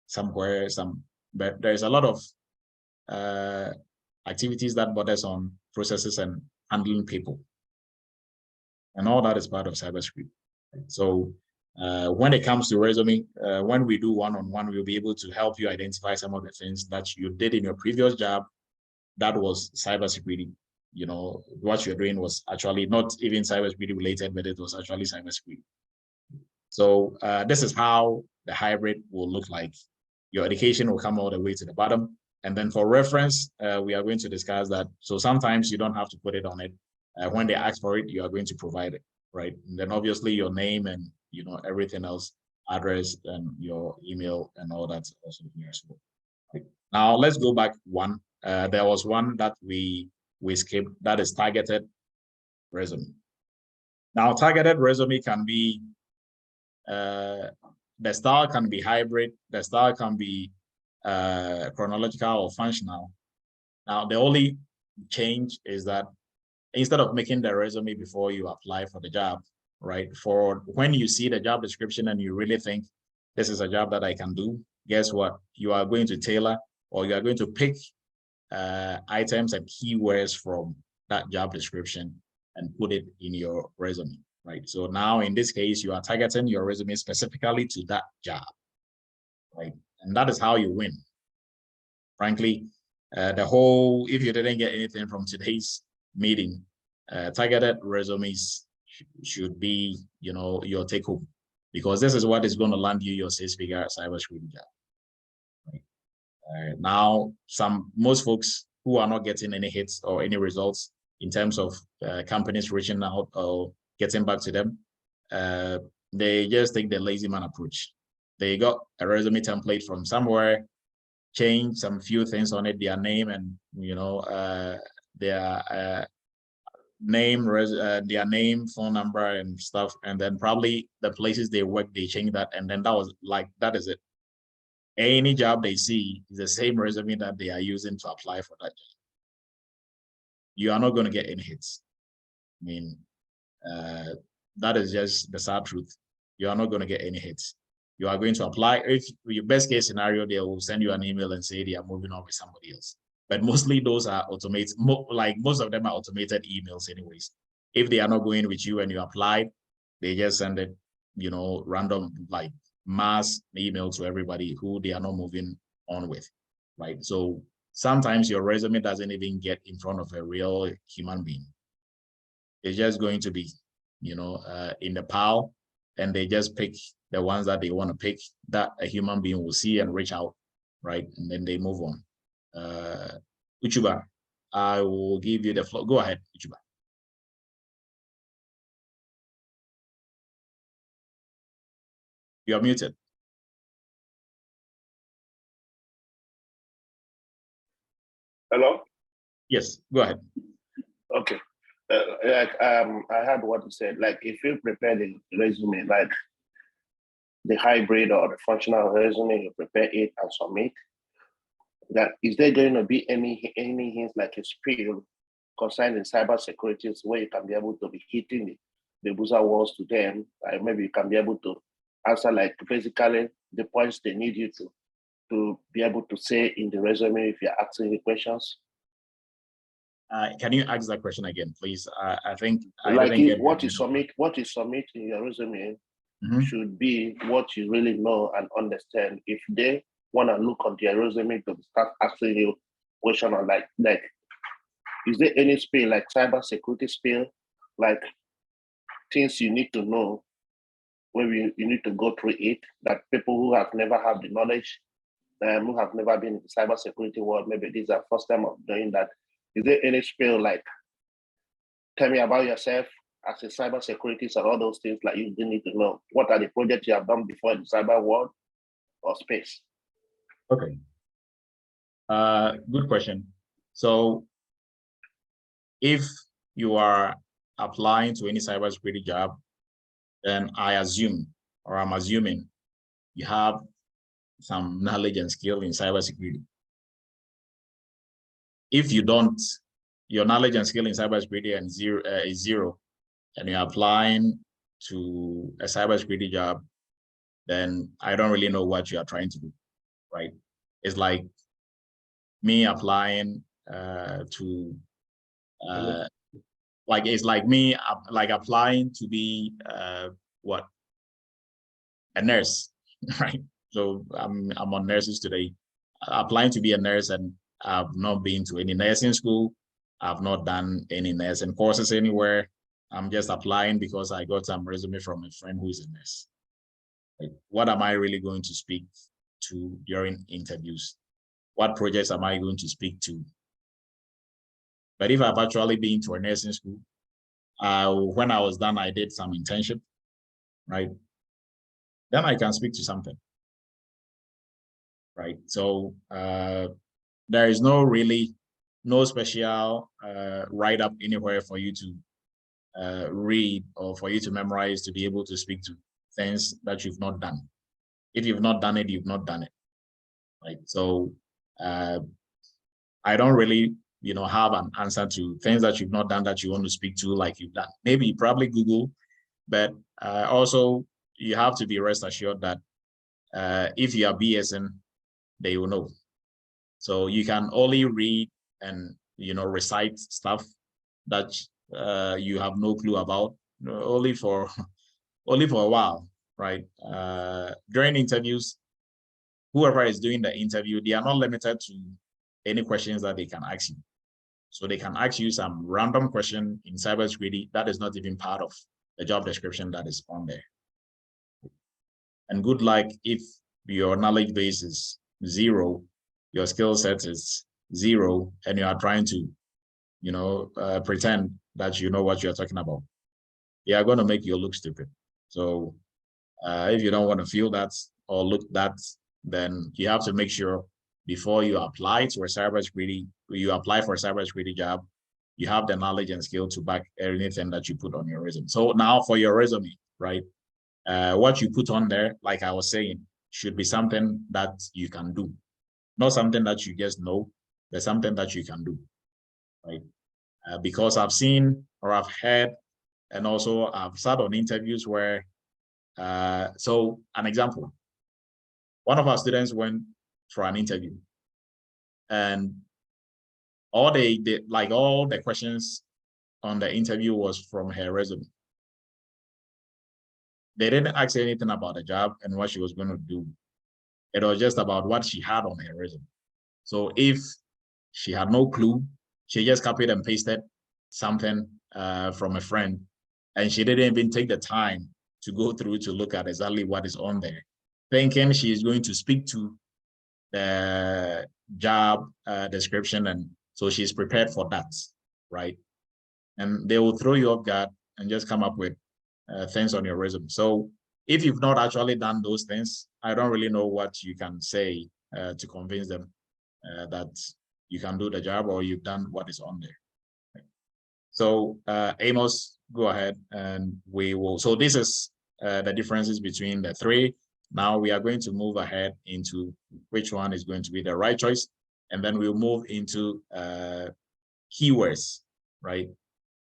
somewhere, but there's a lot of activities that borders on processes and handling people. And all that is part of cybersecurity. So when it comes to resume, when we do one-on-one, we'll be able to help you identify some of the things that you did in your previous job that was cybersecurity. You know, what you're doing was actually not even cybersecurity related, but it was actually cybersecurity. So this is how the hybrid will look like. Your education will come all the way to the bottom. And then for reference, we are going to discuss that. So sometimes you don't have to put it on it. When they ask for it, you are going to provide it, right? And then obviously your name and everything else, address and your email and all that's also here as well. Right. Now let's go back one. There was one that we skipped, that is targeted resume. Now targeted resume can be, the style can be hybrid, the style can be chronological or functional. Now the only change is that instead of making the resume before you apply for the job, right? For when you see the job description and you really think this is a job that I can do, guess what? You are going to tailor, or you are going to pick items and keywords from that job description and put it in your resume, right? So now in this case, you are targeting your resume specifically to that job, right? And that is how you win. Frankly, if you didn't get anything from today's meeting, targeted resumes should be, your take home, because this is what is going to land you your 6-figure cybersecurity job. Right? Now, most folks who are not getting any hits or any results in terms of companies reaching out or getting back to them, they just take the lazy man approach. They got a resume template from somewhere, change some few things on it, their name and their name, phone number and stuff, and then probably the places they work, they change that, and then that is it. Any job they see is the same resume that they are using to apply for that job. You are not going to get any hits. I mean, that is just the sad truth. You are not going to get any hits. You are going to apply. If your best case scenario, they will send you an email and say they are moving on with somebody else. But mostly those are automated, like most of them are automated emails anyways. If they are not going with you and you applied, they just send it, random, like mass email to everybody who they are not moving on with, right? So sometimes your resume doesn't even get in front of a real human being. It's just going to be, in the pile, and they just pick the ones that they want to pick that a human being will see and reach out, right? And then they move on. Uchuba, I will give you the floor. Go ahead, Uchuba. You are muted. Hello? Yes, go ahead. Okay. I heard what you said. Like, if you prepare the resume, like the hybrid or the functional resume, you prepare it and submit. That is there going to be any hints, like a spiel concerning cybersecurity, where you can be able to be hitting the buzzer walls to them? Like maybe you can be able to answer, like, basically the points they need you to be able to say in the resume if you're asking the questions. Can you ask that question again, please? I think like what you submit in your resume should be what you really know and understand. If they want to look on their resume to start asking you question on like is there any spiel, like cybersecurity spiel, like things you need to know, where you need to go through it, that people who have never had the knowledge, who have never been in the cybersecurity world, maybe this is their first time of doing that. Is there any spiel, like, tell me about yourself as a cybersecurity and all those things, like you need to know? What are the projects you have done before in the cyber world or space? Okay. Good question. So if you are applying to any cybersecurity job, then I'm assuming you have some knowledge and skill in cybersecurity. If you don't, your knowledge and skill in cybersecurity is zero, and you're applying to a cybersecurity job, then I don't really know what you are trying to do, right? It's like me applying it's like me applying to be what? A nurse, right? So I'm on nurses today, applying to be a nurse, and I've not been to any nursing school. I've not done any nursing courses anywhere. I'm just applying because I got some resume from a friend who is a nurse. Like, what am I really going to speak to during interviews? What projects am I going to speak to? But if I've actually been to a nursing school, when I was done, I did some internship, right? Then I can speak to something, right? So there is no special write-up anywhere for you to read or for you to memorize to be able to speak to things that you've not done. If you've not done it, you've not done it, right? So I don't really, have an answer to things that you've not done that you want to speak to like you've done. Maybe you probably Google, but also you have to be rest assured that if you are BSing, they will know. So you can only read and recite stuff that you have no clue about, only for a while, right? During interviews, whoever is doing the interview, they are not limited to any questions that they can ask you. So they can ask you some random question in cybersecurity that is not even part of the job description that is on there. And good luck if your knowledge base is 0, your skill set is 0, and you are trying to, pretend that you know what you're talking about. They are going to make you look stupid. So if you don't want to feel that or look that, then you have to make sure before you apply to a cybersecurity, you apply for a cybersecurity job, you have the knowledge and skill to back anything that you put on your resume. So now for your resume, right? What you put on there, like I was saying, should be something that you can do, not something that you just know, but something that you can do, right? Because I've seen or I've heard, and also I've sat on interviews where, so an example, one of our students went for an interview, and all the questions on the interview was from her resume. They didn't ask anything about the job and what she was going to do. It was just about what she had on her resume. So if she had no clue, she just copied and pasted something from a friend, and she didn't even take the time to go through to look at exactly what is on there, thinking she is going to speak to the job description, and so she's prepared for that, right? And they will throw you off guard and just come up with things on your resume. So if you've not actually done those things, I don't really know what you can say to convince them that you can do the job or you've done what is on there. So Amos, go ahead and we will. So this is the differences between the 3. Now we are going to move ahead into which one is going to be the right choice. And then we'll move into keywords, right?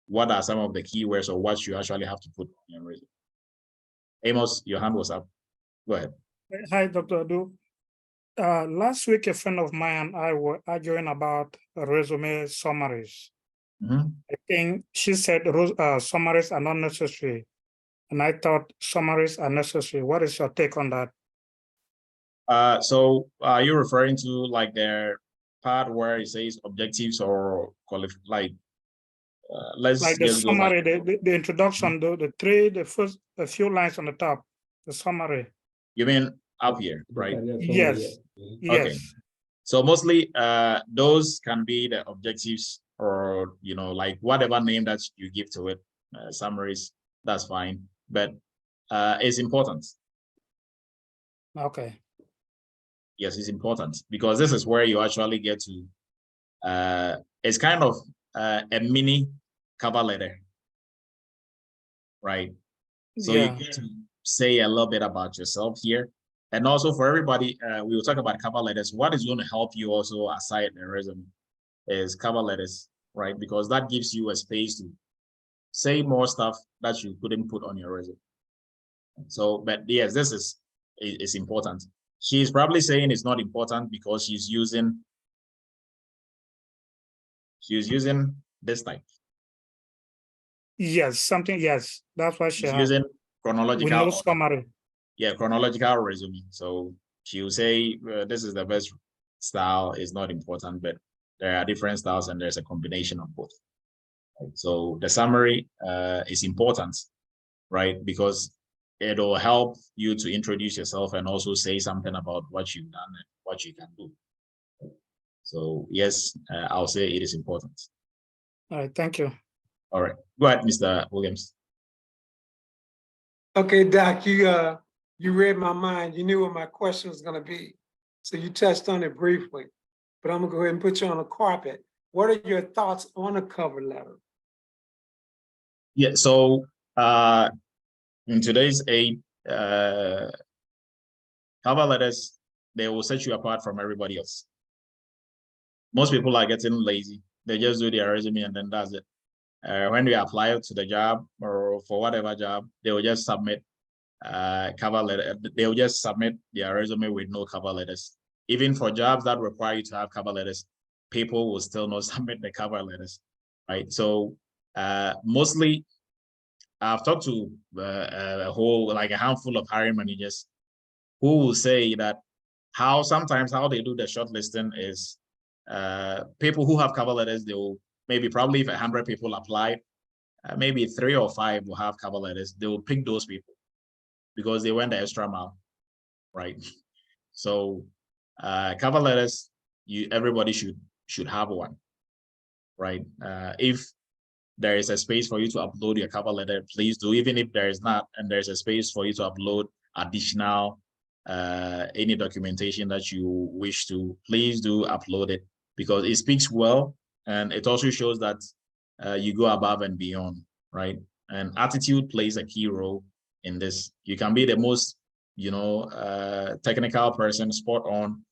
What are some of the keywords or what you actually have to put on your resume? Amos, your hand was up. Go ahead. Hi, Dr. Adu. Last week, a friend of mine and I were arguing about resume summaries. Mm-hmm. I think she said summaries are not necessary, and I thought summaries are necessary. What is your take on that? So are you referring to like their part where it says objectives or like let's like the just summary, go like, the introduction, the first a few lines on the top, the summary. You mean up here, right? Yes. Okay. So mostly those can be the objectives or like whatever name that you give to it, summaries, that's fine. But it's important. Okay. Yes, it's important because this is where you actually get to it's kind of a mini cover letter, right? So you get to say a little bit about yourself here. And also for everybody, we will talk about cover letters. What is going to help you also aside the resume is cover letters, right? Because that gives you a space to say more stuff that you couldn't put on your resume. So, but yes, this is important. She's probably saying it's not important because she's using this type. Yes, yes, that's what she's using chronological. With no summary. Yeah, chronological resume. So she will say this is the best style. Is not important, but there are different styles and there's a combination of both. Right? So the summary is important, right? Because it'll help you to introduce yourself and also say something about what you've done and what you can do. So yes, I'll say it is important. All right, thank you. All right, go ahead, Mr. Williams. Okay, Doc, you read my mind. You knew what my question was going to be. So you touched on it briefly, but I'm going to go ahead and put you on the carpet. What are your thoughts on a cover letter? Yeah, so in today's age, cover letters, they will set you apart from everybody else. Most people are getting lazy. They just do their resume and then that's it. When they apply to the job or for whatever job, they will just submit cover letter. They will just submit their resume with no cover letters. Even for jobs that require you to have cover letters, people will still not submit the cover letters, right? So mostly, I've talked to a handful of hiring managers who will say that sometimes how they do the shortlisting is people who have cover letters, they will probably if 100 people apply, maybe 3 or 5 will have cover letters. They will pick those people because they went the extra mile, right? So cover letters, everybody should have one, right? If there is a space for you to upload your cover letter, please do. Even if there is not, and there's a space for you to upload additional any documentation that you wish to, please do upload it, because it speaks well, and it also shows that you go above and beyond, right? And attitude plays a key role in this. You can be the most, technical person, spot on,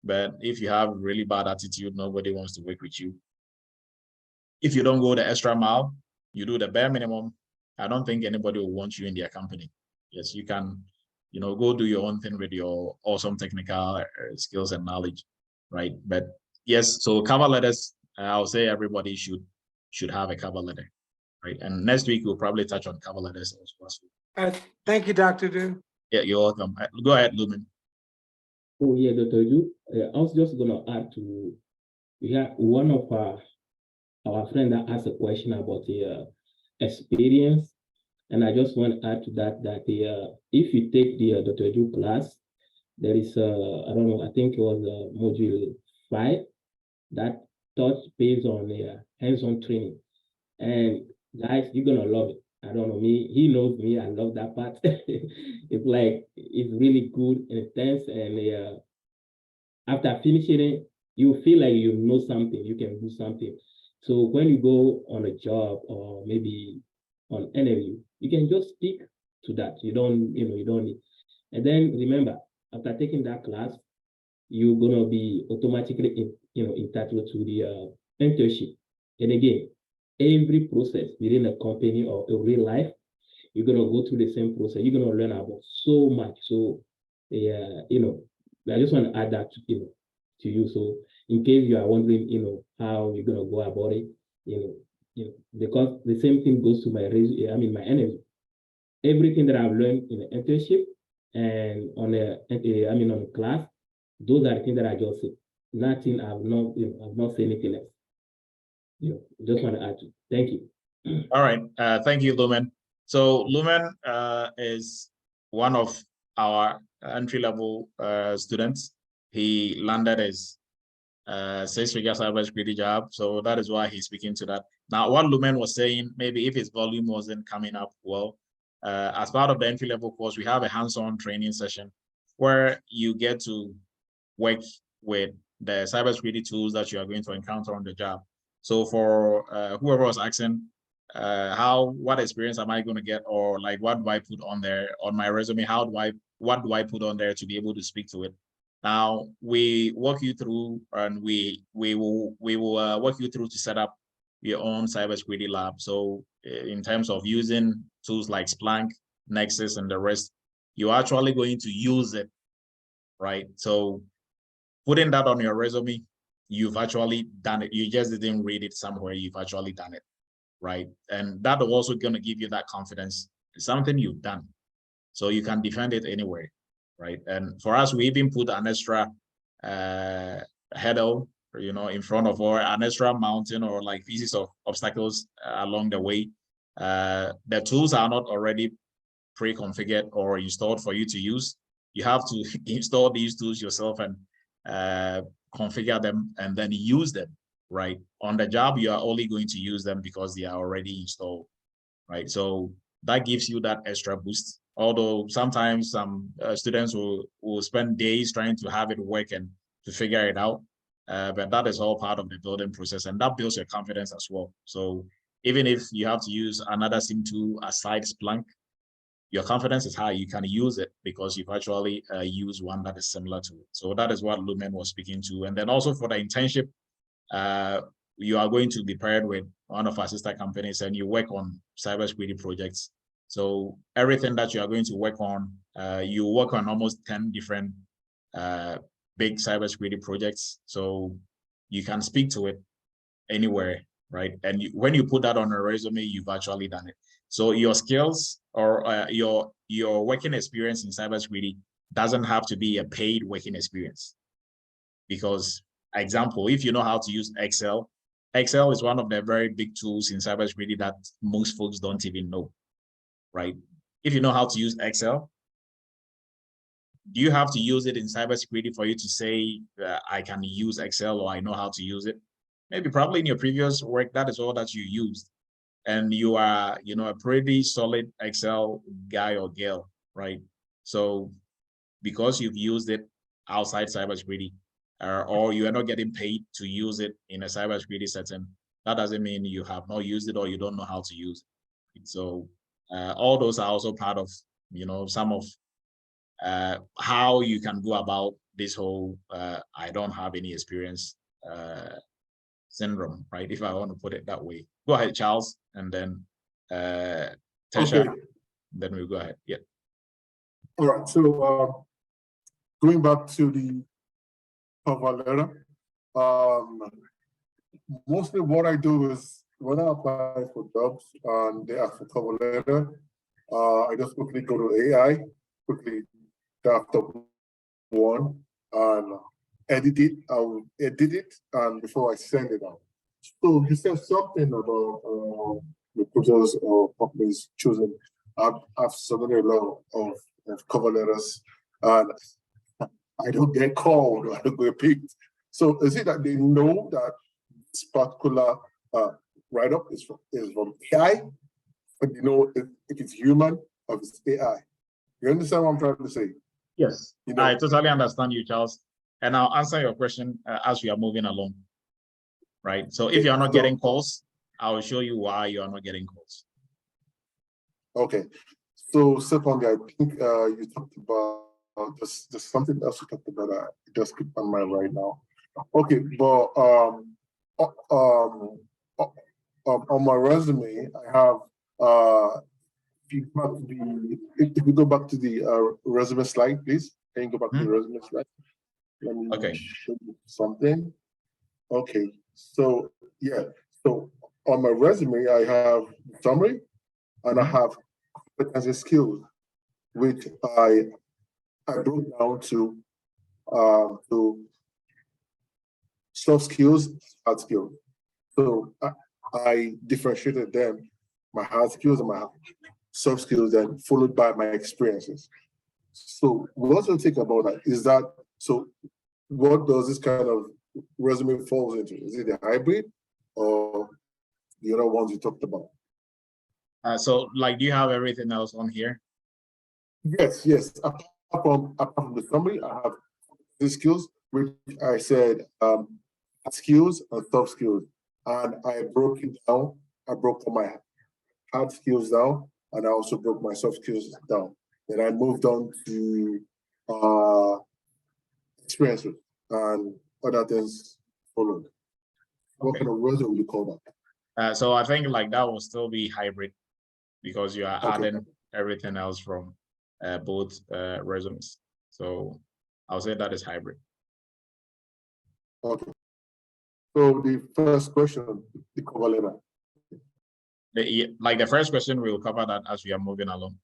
but if you have really bad attitude, nobody wants to work with you. If you don't go the extra mile, you do the bare minimum, I don't think anybody will want you in their company. Yes, you can, go do your own thing with your awesome technical skills and knowledge, right? But yes, so cover letters, I'll say everybody should have a cover letter, right? And next week we'll probably touch on cover letters as well. Thank you, Dr. Du. Yeah, you're welcome. Go ahead, Lumen. Oh yeah, Dr. Du. I was just gonna add to, one of our friend that asked a question about the experience, and I just want to add to that if you take the Dr. Du class, there is I don't know, I think it was module 5 that touch based on hands-on training, and guys, you're gonna love it. I don't know, he knows me, I love that part. It's really good and intense, and after finishing it, you feel like you know something, you can do something. So when you go on a job or maybe on interview, you can just stick to that. You don't need. And then remember, after taking that class, you're gonna be automatically entitled to the internship. And again, every process within a company or a real life, you're gonna go through the same process. You're gonna learn about so much. So yeah, I just want to add that to you. So in case you are wondering, how you're gonna go about it, because the same thing goes to my my interview. Everything that I've learned in the internship and on on a class, those are the things that I just said. Nothing, I've not said anything else. Just want to add to. Thank you. All right, thank you, Lumen. So Lumen is one of our entry-level students. He landed his 6-figure cybersecurity job, so that is why he's speaking to that. Now, what Lumen was saying, maybe if his volume wasn't coming up well, as part of the entry-level course, we have a hands-on training session where you get to work with the cybersecurity tools that you are going to encounter on the job. So for whoever was asking, what experience am I going to get, or like what do I put on there on my resume? What do I put on there to be able to speak to it? Now we walk you through, and we will walk you through to set up your own cybersecurity lab. So in terms of using tools like Splunk, Nexus, and the rest, you're actually going to use it, right? So putting that on your resume, you've actually done it. You just didn't read it somewhere. You've actually done it, right? And that is also going to give you that confidence. It's something you've done, so you can defend it anywhere, right? And for us, we even put an extra hurdle, in front of, or an extra mountain, or like pieces of obstacles along the way. The tools are not already pre-configured or installed for you to use. You have to install these tools yourself and configure them and then use them, right? On the job, you are only going to use them because they are already installed, right? So that gives you that extra boost. Although sometimes some students will spend days trying to have it work and to figure it out, but that is all part of the building process, and that builds your confidence as well. So even if you have to use another SIM tool aside Splunk, your confidence is high. You can use it because you've actually used one that is similar to it. So that is what Lumen was speaking to. And then also for the internship, you are going to be paired with one of our sister companies, and you work on cybersecurity projects. So everything that you are going to work on, you work on almost 10 different big cybersecurity projects. So you can speak to it anywhere, right? And when you put that on a resume, you've actually done it. So your skills or your working experience in cybersecurity doesn't have to be a paid working experience. Because, example, if you know how to use Excel, Excel is one of the very big tools in cybersecurity that most folks don't even know, right? If you know how to use Excel, do you have to use it in cybersecurity for you to say, I can use Excel or I know how to use it? Maybe probably in your previous work, that is all that you used. And you are, a pretty solid Excel guy or girl, right? So because you've used it outside cybersecurity, or you are not getting paid to use it in a cybersecurity setting, that doesn't mean you have not used it or you don't know how to use it. So all those are also part of, some of how you can go about this whole I don't have any experience syndrome, right? If I want to put it that way. Go ahead, Charles, and then Tasha, then we'll go ahead. Yeah. All right. So going back to the cover letter, mostly what I do is when I apply for jobs and they ask for cover letter, I just quickly go to AI, quickly draft up one and edit it. I'll edit it and before I send it out. So you said something about recruiters or companies choosing. I've submitted a lot of cover letters and I don't get called, I don't get picked. So is it that they know that this particular write-up is from AI, but you know if it's human or if it's AI? You understand what I'm trying to say? Yes, I totally understand you, Charles. And I'll answer your question as we are moving along. Right. So if you are not getting calls, I will show you why you are not getting calls. Okay. So secondly, I think you talked about there's something else you talked about. I just keep on my right now. Okay, but on my resume, I have if you go back to the resume slide, please. Can you go back to the resume slide? Let me show you something. Okay, so yeah, so on my resume, I have summary and I have competency skills, which I broke down to soft skills, hard skills. So I differentiated them, my hard skills and my soft skills, then followed by my experiences. So what you think about that is that, so what does this kind of resume falls into? Is it a hybrid or the other ones you talked about? So like, do you have everything else on here? Yes. Apart from the summary, I have the skills, which I said skills and soft skills. And I broke it down. I broke all my hard skills down, and I also broke my soft skills down. Then I moved on to experiences and other things followed. What kind of resume would you call that? So I think like that will still be hybrid because you are adding everything else from both resumes. So I'll say that is hybrid. Okay. So the first question, the cover letter. The first question, we'll cover that as we are moving along.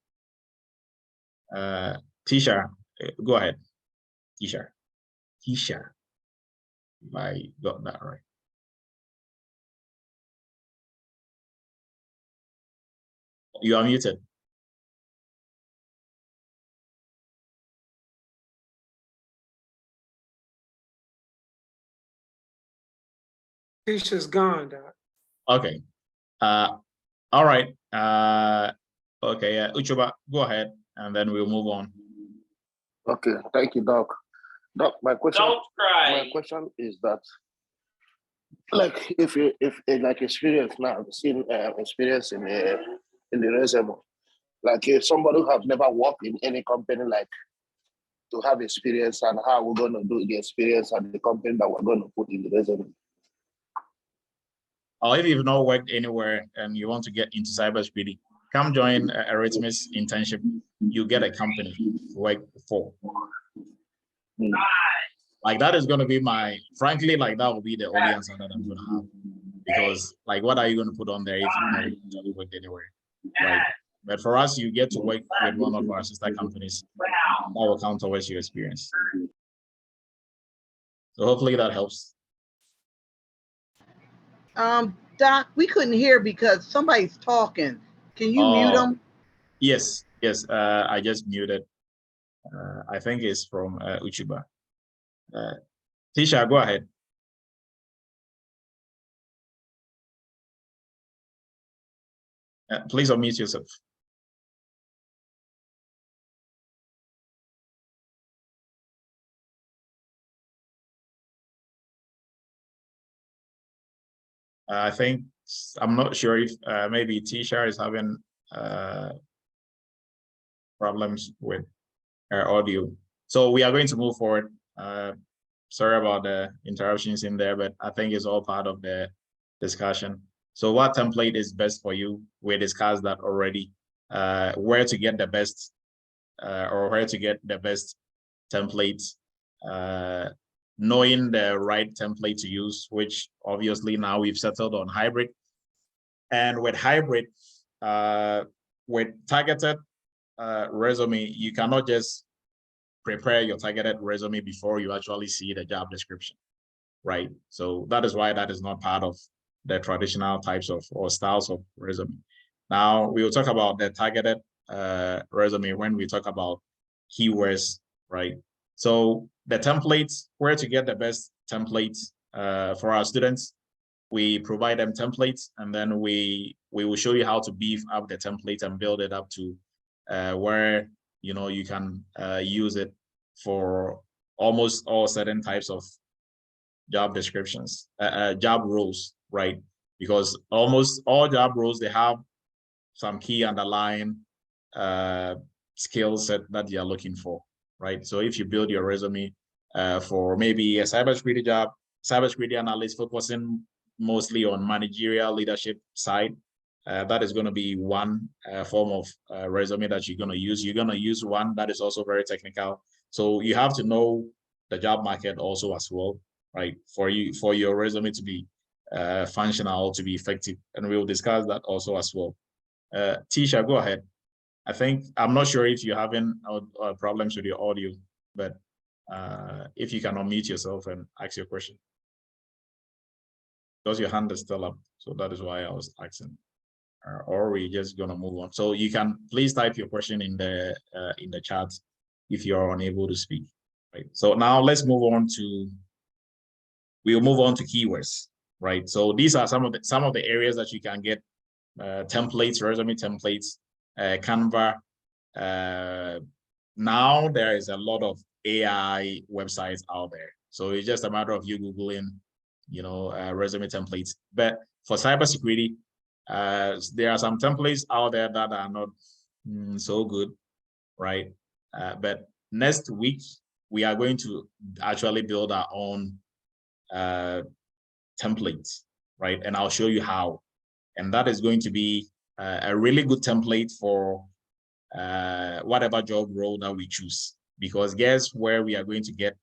Tisha, go ahead. Tisha, I got that right. You are muted. Tisha's gone, Doc. Okay. All right. Okay. Uchuba, go ahead, and then we'll move on. Okay. Thank you, Doc. Doc, my question. Don't cry. My question is that, like, if like experience now, seen experience in the resume, like if somebody who have never worked in any company, like to have experience and how we're going to do the experience and the company that we're going to put in the resume. Or if you've not worked anywhere and you want to get into cybersecurity, come join Eretmis internship. You get a company to work for. Like that is going to be frankly, like that will be the only answer that I'm going to have. Because like, what are you going to put on there if you've never worked anywhere, right? But for us, you get to work with one of our sister companies that will count towards your experience. So hopefully that helps. Doc, we couldn't hear because somebody's talking. Can you mute them? Yes, I just muted. I think it's from Uchiba. Tisha, go ahead. Please unmute yourself. I think, I'm not sure if maybe Tisha is having problems with her audio. So we are going to move forward. Sorry about the interruptions in there, but I think it's all part of the discussion. So what template is best for you? We discussed that already. Where to get the best or where to get the best templates, knowing the right template to use, which obviously now we've settled on hybrid. And with hybrid, with targeted resume, you cannot just prepare your targeted resume before you actually see the job description, right? So that is why that is not part of the traditional types of or styles of resume. Now we will talk about the targeted resume when we talk about keywords, right? So the templates, where to get the best templates for our students, we provide them templates, and then we will show you how to beef up the template and build it up to where you can use it for almost all certain types of job descriptions, job roles, right? Because almost all job roles, they have some key underlying skill set that you are looking for, right? So if you build your resume for maybe a cybersecurity job, cybersecurity analyst focusing mostly on managerial leadership side, that is going to be one form of resume that you're going to use. You're going to use one that is also very technical. So you have to know the job market also as well, right? For your resume to be functional, to be effective. And we'll discuss that also as well. Tisha, go ahead. I'm not sure if you're having problems with your audio, but if you can unmute yourself and ask your question. Because your hand is still up, so that is why I was asking. Or we're just gonna move on. So you can please type your question in the chat if you're unable to speak. Right. So now let's move on to. We'll move on to keywords. Right. So these are some of the areas that you can get templates, resume templates, Canva. Now there is a lot of AI websites out there, so it's just a matter of you googling, resume templates. But for cybersecurity, there are some templates out there that are not so good, right? But next week we are going to actually build our own templates, right? And I'll show you how. And that is going to be a really good template for whatever job role that we choose. Because guess where we are going to get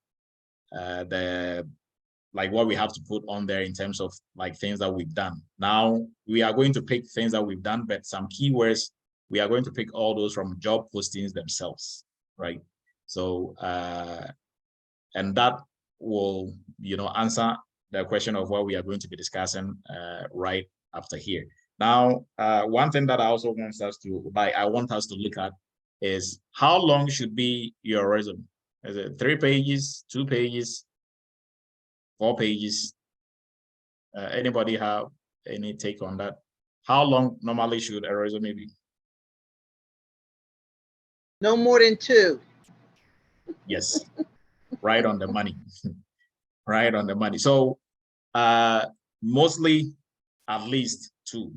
what we have to put on there in terms of things that we've done. Now we are going to pick things that we've done, but some keywords, we are going to pick all those from job postings themselves, right? So, and that will, answer the question of what we are going to be discussing right after here. Now, one thing that I also want us to look at is how long should be your resume? Is it 3 pages, 2 pages, 4 pages? Anybody have any take on that? How long normally should a resume be? No more than 2. Yes, right on the money. Right on the money. So mostly at least 2,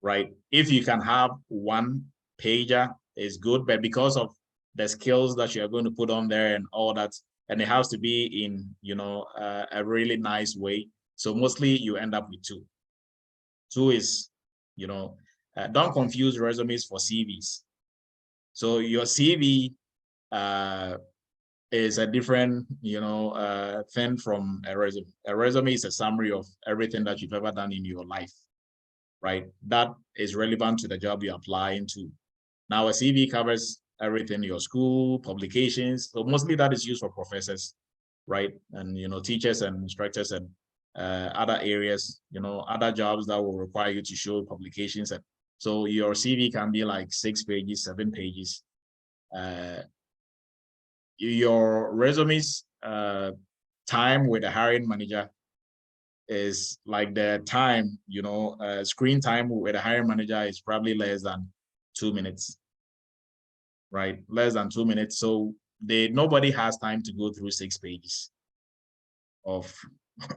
right? If you can have 1 pager, is good, but because of the skills that you are going to put on there and all that, and it has to be in a really nice way, so mostly you end up with 2. 2 is don't confuse resumes for CVs. So your CV is a different thing from a resume. A resume is a summary of everything that you've ever done in your life, right? That is relevant to the job you're applying to. Now a CV covers everything, your school, publications. So mostly that is used for professors, right? And, teachers and instructors and other areas, other jobs that will require you to show publications. And so your CV can be like 6 pages, 7 pages. Your resume's time with the hiring manager is like the time, screen time with the hiring manager is probably less than 2 minutes, right? Less than 2 minutes. So nobody has time to go through 6 pages of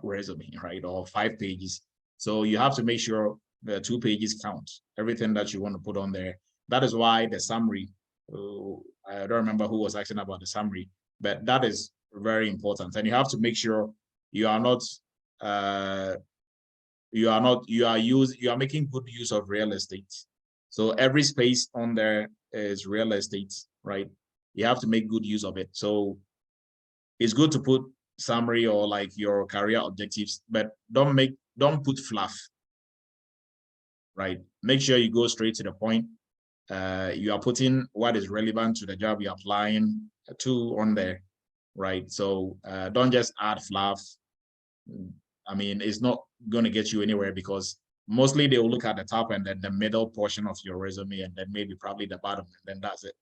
resume, right? Or 5 pages. So you have to make sure the 2 pages count, everything that you want to put on there. That is why the summary, I don't remember who was asking about the summary, but that is very important. And you have to make sure you are making good use of real estate. So every space on there is real estate, right? You have to make good use of it. So it's good to put summary or like your career objectives, but don't put fluff, right? Make sure you go straight to the point. You are putting what is relevant to the job you're applying to on there, right? So don't just add fluff. I mean, it's not going to get you anywhere, because mostly they will look at the top and then the middle portion of your resume, and then maybe probably the bottom, and then that's it,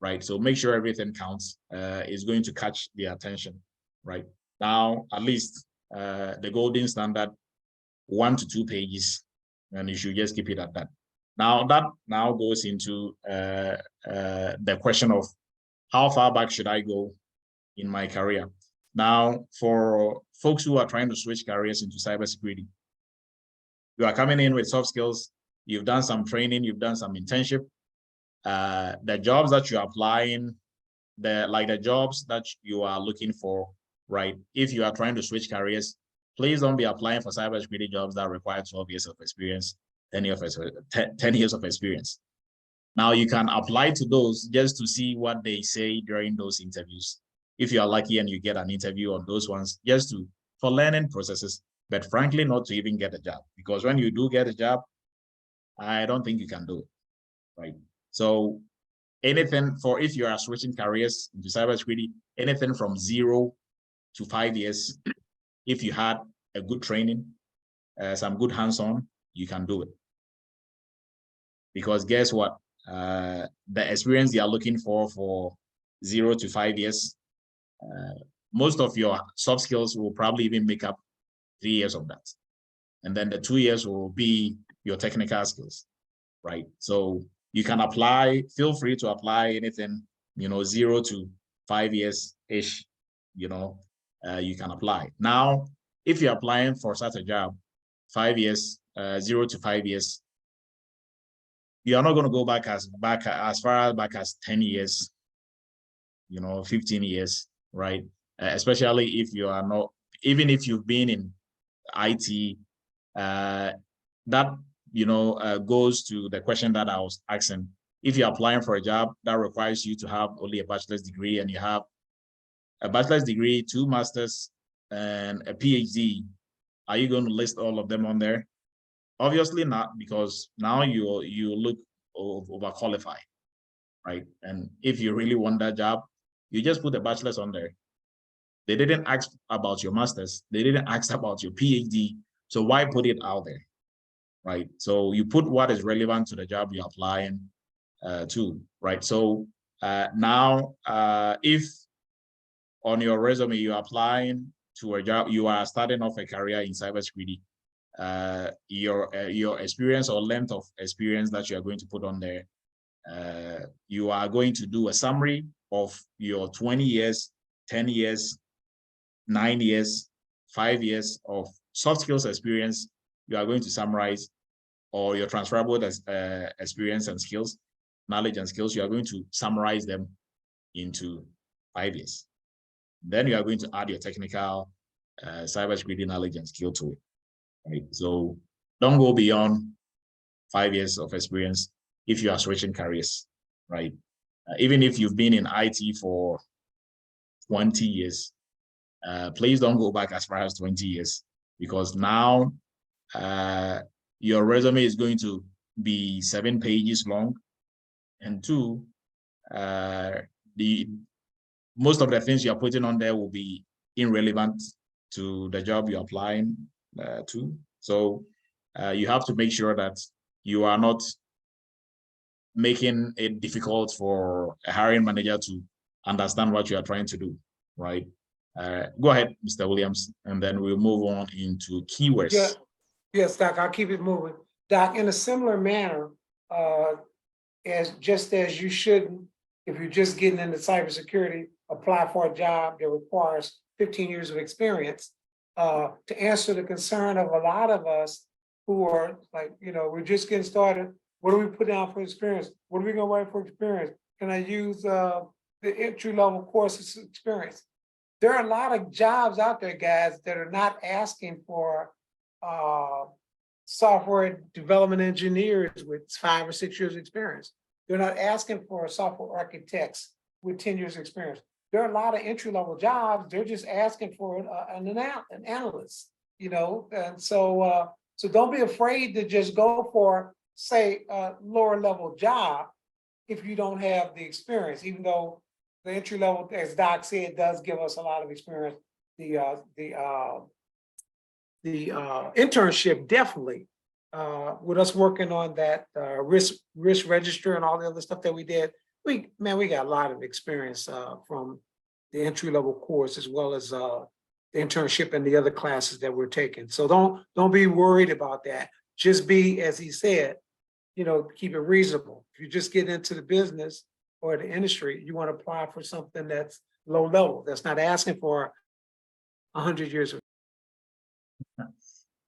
right? So make sure everything counts. Is going to catch the attention, right? Now, at least the golden standard, 1 to 2 pages, and you should just keep it at that. Now that goes into the question of how far back should I go in my career? Now, for folks who are trying to switch careers into cybersecurity, you are coming in with soft skills, you've done some training, you've done some internship. The jobs that you're applying, the jobs that you are looking for, right? If you are trying to switch careers, please don't be applying for cybersecurity jobs that require 12 years of experience, 10 years of experience. Now you can apply to those just to see what they say during those interviews. If you are lucky and you get an interview on those ones, just for learning processes, but frankly, not to even get a job. Because when you do get a job, I don't think you can do it, right? So anything if you are switching careers into cybersecurity, anything from 0 to 5 years, if you had a good training, some good hands-on, you can do it. Because guess what? The experience you are looking for 0 to 5 years, most of your soft skills will probably even make up 3 years of that. And then the 2 years will be your technical skills, right? So you can apply, feel free to apply anything, 0 to 5 years-ish, you can apply. Now, if you're applying for such a job, 5 years, 0 to 5 years, you are not going to go back as far back as 10 years, 15 years, right? Especially if you are not, even if you've been in IT, that goes to the question that I was asking. If you're applying for a job that requires you to have only a bachelor's degree, and you have a bachelor's degree, 2 masters, and a PhD, are you going to list all of them on there? Obviously not, because now you look overqualified, right? And if you really want that job, you just put a bachelor's on there. They didn't ask about your master's. They didn't ask about your PhD. So why put it out there, right? So you put what is relevant to the job you're applying to, right? So now, if on your resume you're applying to a job, you are starting off a career in cybersecurity, your experience or length of experience that you are going to put on there, you are going to do a summary of your 20 years, 10 years, 9 years, 5 years of soft skills experience. You are going to summarize, or your transferable experience and skills, knowledge and skills, you are going to summarize them into 5 years. Then you are going to add your technical cybersecurity knowledge and skill to it, right? So don't go beyond 5 years of experience if you are switching careers, right? Even if you've been in IT for 20 years, please don't go back as far as 20 years, because now your resume is going to be 7 pages long, and 2, most of the things you're putting on there will be irrelevant to the job you're applying to. So you have to make sure that you are not making it difficult for a hiring manager to understand what you are trying to do, right? Go ahead, Mr. Williams, and then we'll move on into keywords. Yeah. Yes, Doc, I'll keep it moving. Doc, in a similar manner, as you shouldn't, if you're just getting into cybersecurity, apply for a job that requires 15 years of experience. To answer the concern of a lot of us who are like, we're just getting started. What do we put down for experience? What are we gonna write for experience? Can I use the entry-level courses experience? There are a lot of jobs out there, guys, that are not asking for software development engineers with 5 or 6 years experience. They're not asking for software architects with 10 years experience. There are a lot of entry-level jobs. They're just asking for an analyst, and so don't be afraid to just go for, say, a lower level job if you don't have the experience, even though the entry level, as Doc said, does give us a lot of experience. The internship definitely, with us working on that risk register and all the other stuff that we did, we got a lot of experience from the entry level course, as well as the internship and the other classes that we're taking. So don't be worried about that. Just be, as he said, keep it reasonable. If you just get into the business or the industry, you want to apply for something that's low level, that's not asking for 100 years of.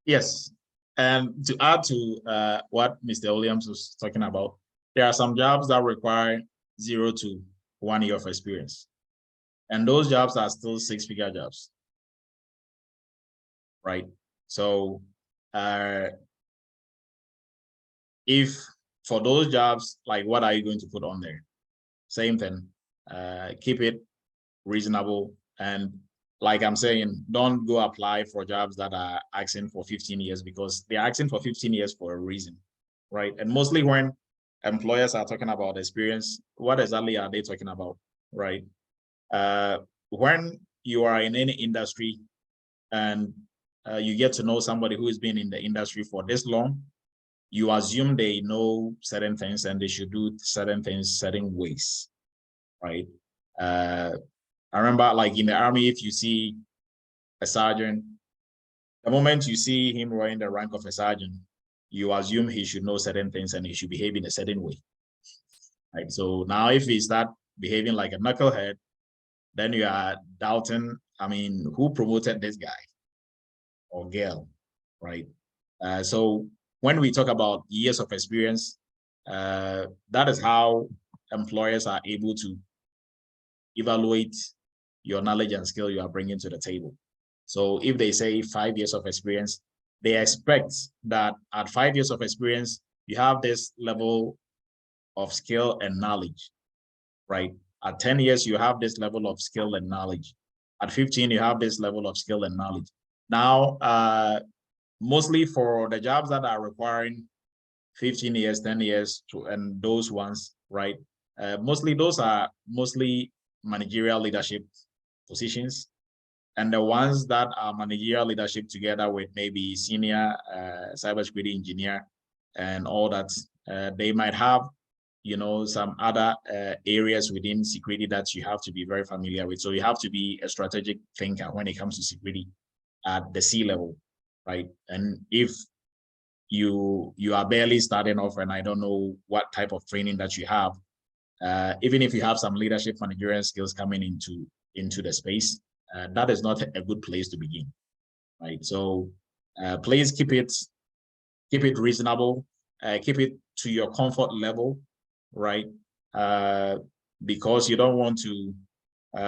Yes, and to add to what Mr. Williams was talking about, there are some jobs that require 0 to 1 year of experience, and those jobs are still 6-figure jobs, right? So if for those jobs, like, what are you going to put on there? Same thing, keep it reasonable. And like I'm saying, don't go apply for jobs that are asking for 15 years, because they're asking for 15 years for a reason, right? And mostly when employers are talking about experience, what exactly are they talking about, right? When you are in any industry and you get to know somebody who has been in the industry for this long, you assume they know certain things and they should do certain things certain ways, right? I remember, like, in the Army, if you see a sergeant, the moment you see him wearing the rank of a sergeant, you assume he should know certain things and he should behave in a certain way, right? So now if he start behaving like a knucklehead, then you are doubting, who promoted this guy or girl, right? So when we talk about years of experience, that is how employers are able to evaluate your knowledge and skill you are bringing to the table. So if they say 5 years of experience, they expect that at 5 years of experience, you have this level of skill and knowledge, right? At 10 years, you have this level of skill and knowledge. At 15, you have this level of skill and knowledge. Now, mostly for the jobs that are requiring 15 years, 10 years, and those ones, right? Mostly those are mostly managerial leadership positions. And the ones that are managerial leadership together with maybe senior cybersecurity engineer and all that, they might have, some other areas within security that you have to be very familiar with. So you have to be a strategic thinker when it comes to security at the C-level, right? And if you are barely starting off, and I don't know what type of training that you have, even if you have some leadership managerial skills coming into the space, that is not a good place to begin, right? So please keep it reasonable, keep it to your comfort level, right? Because you don't want to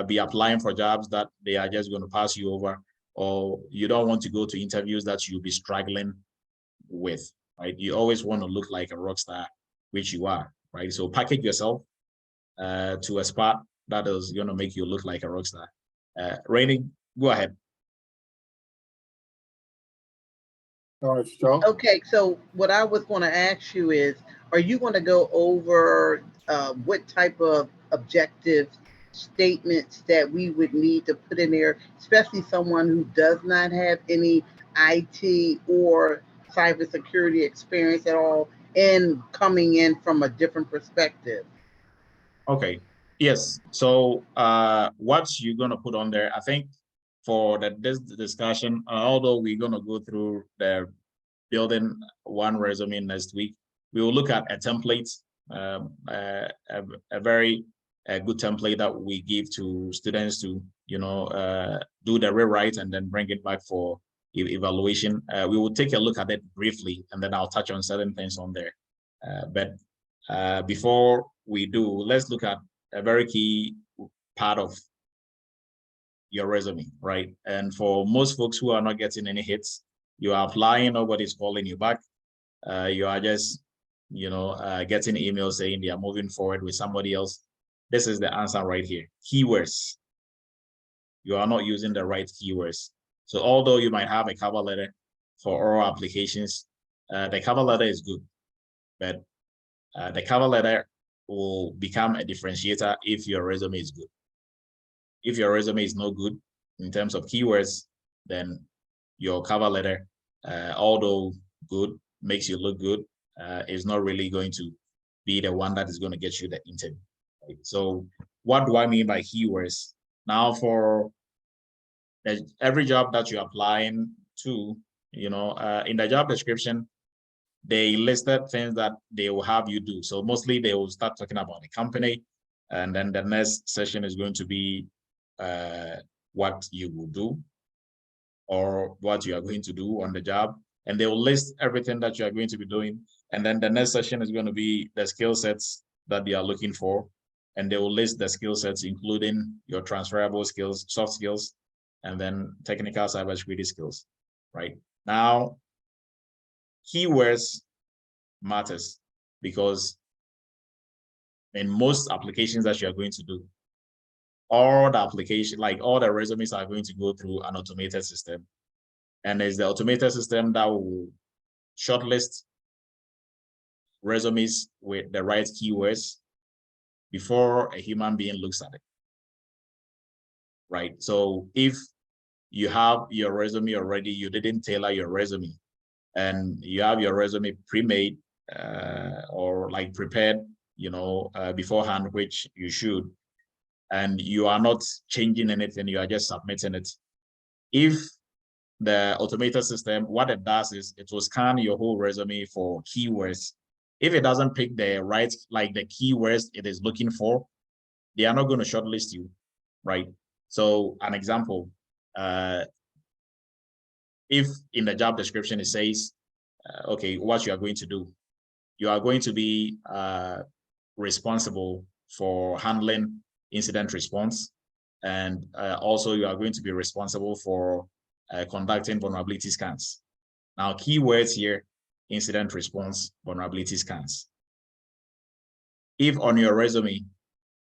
be applying for jobs that they are just going to pass you over, or you don't want to go to interviews that you'll be struggling with, right? You always want to look like a rock star, which you are, right? So package yourself to a spot that is going to make you look like a rock star. Rainy, go ahead. All right, Charles. Okay, so what I was going to ask you is, are you going to go over what type of objective statements that we would need to put in there, especially someone who does not have any IT or cybersecurity experience at all and coming in from a different perspective? Okay. Yes. So what you're going to put on there, I think for this discussion, although we're going to go through the building one resume next week, we will look at a template, a very good template that we give to students to, do the rewrite and then bring it back for evaluation. We will take a look at it briefly, and then I'll touch on certain things on there. But before we do, let's look at a very key part of your resume, right? And for most folks who are not getting any hits, you are applying, nobody's calling you back. You are just, getting emails saying they are moving forward with somebody else. This is the answer right here. Keywords. You are not using the right keywords. So although you might have a cover letter for all applications, the cover letter is good, but the cover letter will become a differentiator if your resume is good. If your resume is no good in terms of keywords, then your cover letter, although good, makes you look good, is not really going to be the one that is going to get you the interview. Right? So what do I mean by keywords? Now for every job that you're applying to, in the job description, they listed things that they will have you do. So mostly they will start talking about the company, and then the next session is going to be what you will do or what you are going to do on the job. And they will list everything that you are going to be doing. And then the next session is going to be the skill sets that they are looking for. And they will list the skill sets, including your transferable skills, soft skills, and then technical cybersecurity skills, right? Now, keywords matters because in most applications that you are going to do, all the application, like all the resumes are going to go through an automated system. And it's the automated system that will shortlist resumes with the right keywords before a human being looks at it, right? So if you have your resume already, you didn't tailor your resume, and you have your resume pre-made or like prepared, beforehand, which you should, and you are not changing anything, you are just submitting it. If the automated system, what it does is it will scan your whole resume for keywords. If it doesn't pick the right, like the keywords it is looking for, they are not going to shortlist you, right? So an example, if in the job description it says, okay, what you are going to do, you are going to be responsible for handling incident response, and also you are going to be responsible for conducting vulnerability scans. Now, keywords here: incident response, vulnerability scans. If on your resume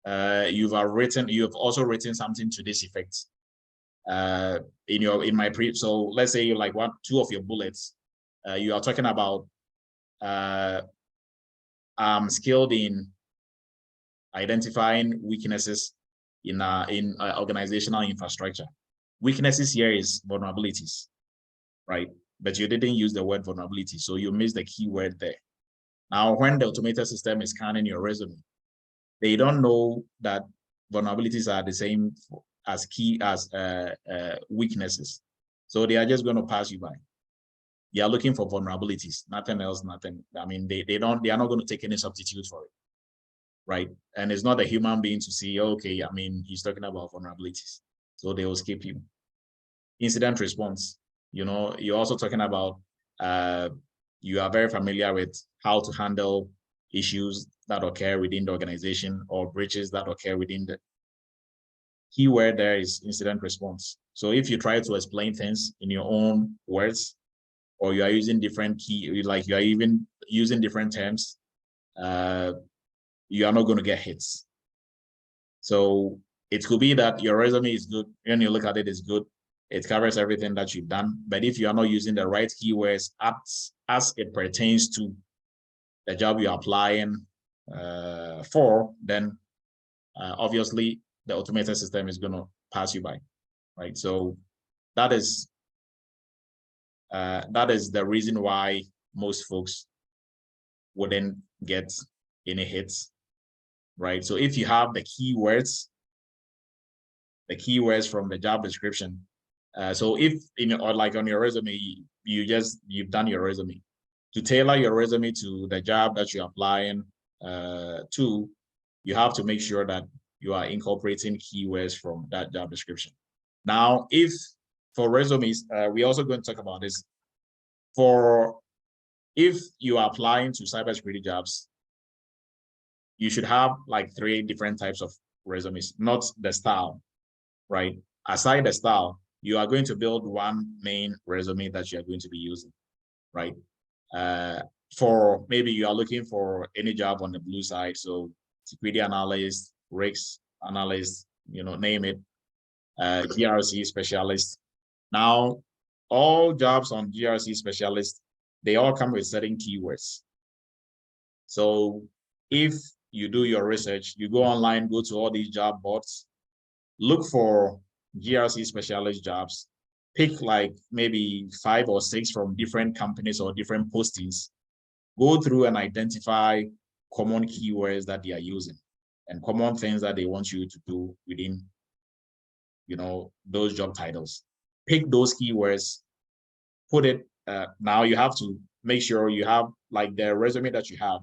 you have also written something to this effect so let's say you like two of your bullets, you are talking about I'm skilled in identifying weaknesses in organizational infrastructure. Weaknesses here is vulnerabilities, right? But you didn't use the word vulnerability, so you missed the keyword there. Now, when the automated system is scanning your resume, they don't know that vulnerabilities are the same as weaknesses. So they are just going to pass you by. They are looking for vulnerabilities, nothing else, nothing. I mean, they are not going to take any substitute for it, right? And it's not a human being to see, okay, I mean, he's talking about vulnerabilities. So they will skip you. Incident response, you're also talking about, you are very familiar with how to handle issues that occur within the organization or breaches that occur within the keyword there is incident response. So if you try to explain things in your own words, or you are using different like you are even using different terms, you are not going to get hits. So it could be that your resume is good, when you look at it, it's good, it covers everything that you've done. But if you are not using the right keywords as it pertains to the job you're applying for, then obviously the automated system is going to pass you by, right? So that is the reason why most folks wouldn't get any hits, right? So if you have the keywords from the job description, so if like on your resume, you've done your resume, to tailor your resume to the job that you're applying to, you have to make sure that you are incorporating keywords from that job description. Now, if for resumes, we're also going to talk about this. If you are applying to cybersecurity jobs, you should have like 3 different types of resumes, not the style, right? Aside the style, you are going to build one main resume that you are going to be using, right? For maybe you are looking for any job on the blue side, so security analyst, risk analyst, name it, GRC specialist. Now, all jobs on GRC specialist, they all come with certain keywords. So if you do your research, you go online, go to all these job boards, look for GRC specialist jobs, pick like maybe 5 or 6 from different companies or different postings, go through and identify common keywords that they are using and common things that they want you to do within, those job titles. Pick those keywords, put it, now you have to make sure you have like the resume that you have.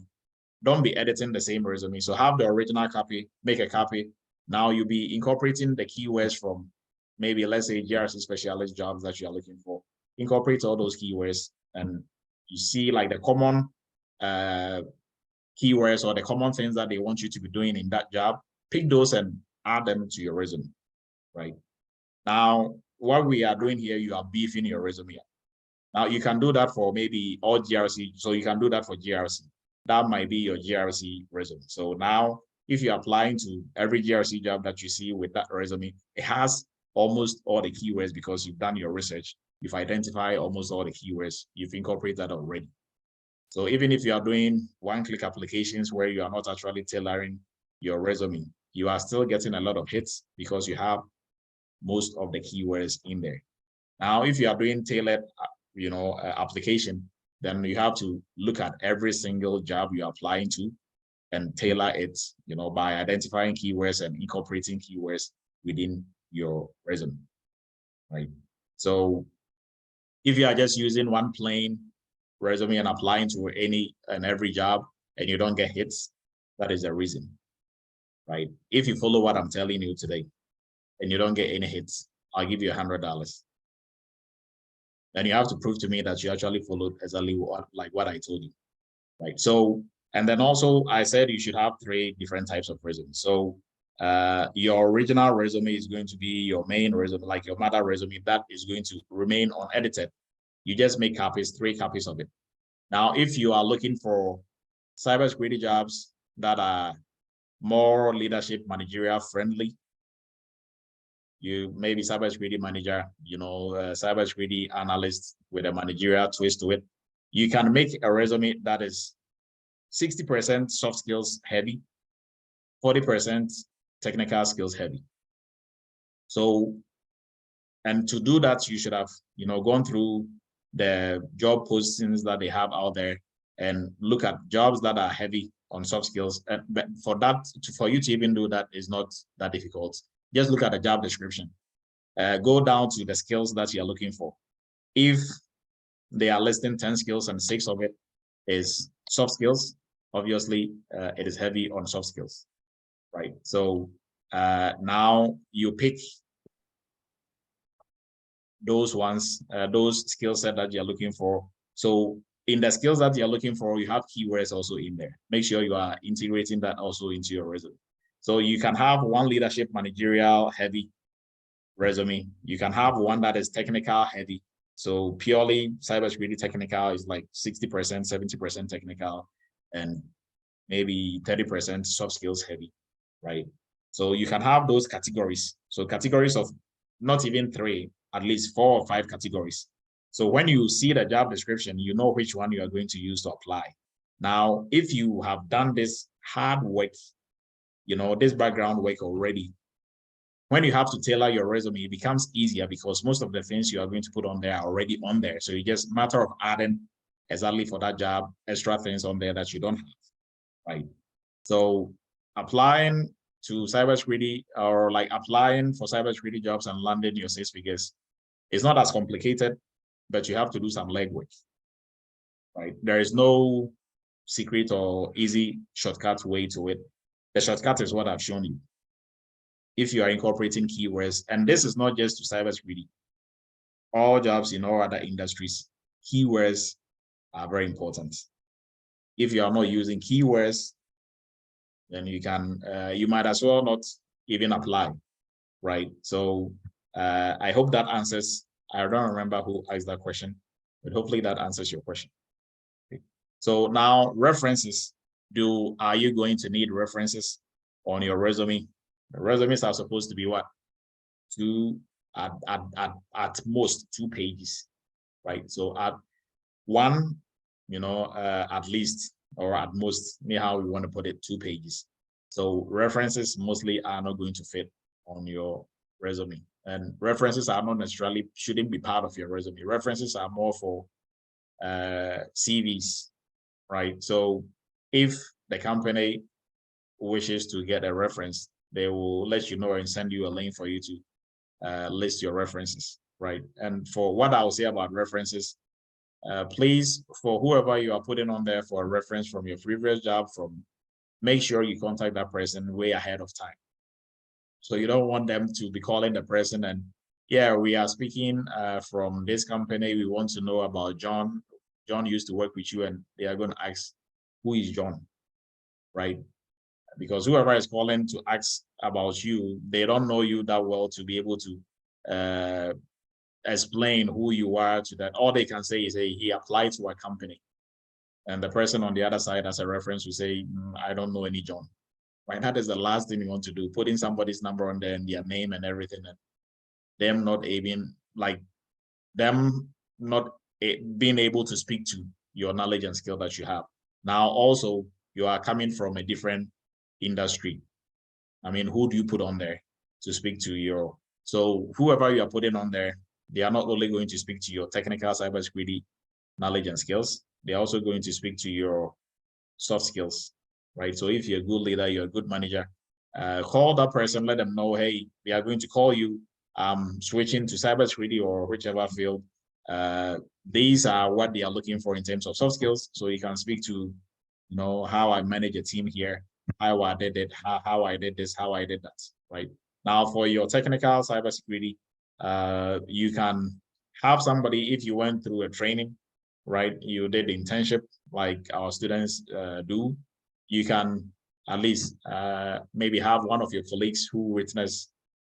Don't be editing the same resume. So have the original copy, make a copy. Now you'll be incorporating the keywords from maybe, let's say, GRC specialist jobs that you are looking for. Incorporate all those keywords, and you see like the common keywords or the common things that they want you to be doing in that job. Pick those and add them to your resume, right? Now, what we are doing here, you are beefing your resume. Now, you can do that for maybe all GRC. So you can do that for GRC. That might be your GRC resume. So now, if you're applying to every GRC job that you see with that resume, it has almost all the keywords because you've done your research. You've identified almost all the keywords. You've incorporated that already. So even if you are doing one-click applications where you are not actually tailoring your resume, you are still getting a lot of hits because you have most of the keywords in there. Now, if you are doing tailored, application, then you have to look at every single job you're applying to and tailor it, by identifying keywords and incorporating keywords within your resume, right? So if you are just using one plain resume and applying to any and every job and you don't get hits, that is the reason, right? If you follow what I'm telling you today and you don't get any hits, I'll give you $100. Then you have to prove to me that you actually followed exactly what I told you, right? So, and then also I said you should have 3 different types of resumes. So your original resume is going to be your main resume, like your mother resume, that is going to remain unedited. You just make copies, 3 copies of it. Now, if you are looking for cybersecurity jobs that are more leadership, managerial friendly, you may be cybersecurity manager, cybersecurity analyst with a managerial twist to it. You can make a resume that is 60% soft skills heavy, 40% technical skills heavy. So, and to do that, you should have, gone through the job postings that they have out there and look at jobs that are heavy on soft skills. But for you to even do that is not that difficult. Just look at the job description. Go down to the skills that you're looking for. If they are listing 10 skills and 6 of it is soft skills, obviously it is heavy on soft skills, right? So now you pick those ones, those skill set that you're looking for. So in the skills that you're looking for, you have keywords also in there. Make sure you are integrating that also into your resume. So you can have one leadership managerial heavy resume. You can have one that is technical heavy. So purely cybersecurity technical is like 60%, 70% technical, and maybe 30% soft skills heavy, right? So you can have those categories. So categories of not even 3, at least 4 or 5 categories. So when you see the job description, you know which one you are going to use to apply. Now, if you have done this hard work, this background work already. When you have to tailor your resume, it becomes easier because most of the things you are going to put on there are already on there. So it's just a matter of adding exactly for that job, extra things on there that you don't have, right? So applying to cybersecurity or like applying for cybersecurity jobs and landing your 6 figures is not as complicated, but you have to do some legwork, right? There is no secret or easy shortcut way to it. The shortcut is what I've shown you. If you are incorporating keywords, and this is not just to cybersecurity, all jobs in all other industries, keywords are very important. If you are not using keywords, then you might as well not even apply, right? So I hope that answers. I don't remember who asked that question, but hopefully that answers your question. Okay. So now references. Are you going to need references on your resume? The resumes are supposed to be what? At most 2 pages, right? So at one, at least, or at most, how we want to put it, 2 pages. So references mostly are not going to fit on your resume, and references are not necessarily, shouldn't be part of your resume. References are more for CVs, right? So if the company wishes to get a reference, they will let you know and send you a link for you to list your references, right? And for what I'll say about references, please, for whoever you are putting on there for a reference from your previous job, make sure you contact that person way ahead of time. So you don't want them to be calling the person and, yeah, we are speaking from this company. We want to know about John. John used to work with you, and they are going to ask, who is John, right? Because whoever is calling to ask about you, they don't know you that well to be able to explain who you are to that. All they can say is, hey, he applied to our company. And the person on the other side as a reference will say, I don't know any John, right? That is the last thing you want to do, putting somebody's number on there and their name and everything, and them not even, like, them not being able to speak to your knowledge and skill that you have. Now, also, you are coming from a different industry. I mean, who do you put on there to speak to so whoever you are putting on there, they are not only going to speak to your technical cybersecurity knowledge and skills, they're also going to speak to your soft skills, right? So if you're a good leader, you're a good manager, call that person, let them know, hey, we are going to call you, switching to cybersecurity or whichever field. These are what they are looking for in terms of soft skills. So you can speak to, how I manage a team here, how I did it, how I did this, how I did that, right? Now, for your technical cybersecurity, you can have somebody, if you went through a training, right? You did the internship like our students do. You can at least maybe have one of your colleagues who witness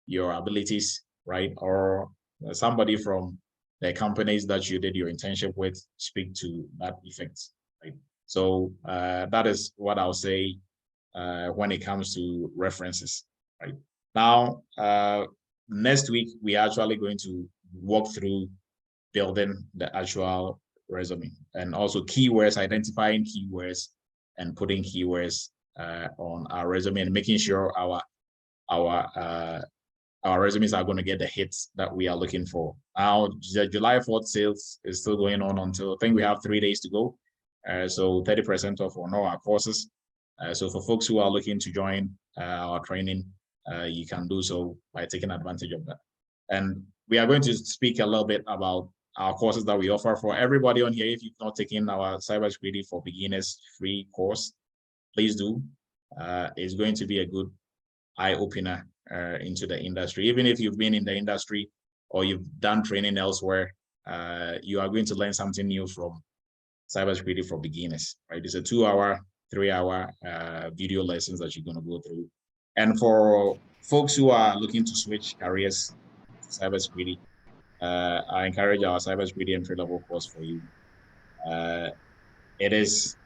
your abilities, right? Or somebody from the companies that you did your internship with speak to that effect, right? So that is what I'll say when it comes to references, right? Now, next week, we're actually going to walk through building the actual resume and also keywords, identifying keywords and putting keywords on our resume and making sure our resumes are going to get the hits that we are looking for. Now, the July 4th sales is still going on until, I think we have 3 days to go. So 30% off on all our courses. So for folks who are looking to join our training, you can do so by taking advantage of that. And we are going to speak a little bit about our courses that we offer for everybody on here. If you've not taken our Cybersecurity for Beginners free course, please do. It's going to be a good eye-opener into the industry. Even if you've been in the industry or you've done training elsewhere, you are going to learn something new from Cybersecurity for Beginners, right? It's a 2-hour, 3-hour video lessons that you're going to go through. And for folks who are looking to switch careers to cybersecurity, I encourage our cybersecurity entry-level course for you. It is,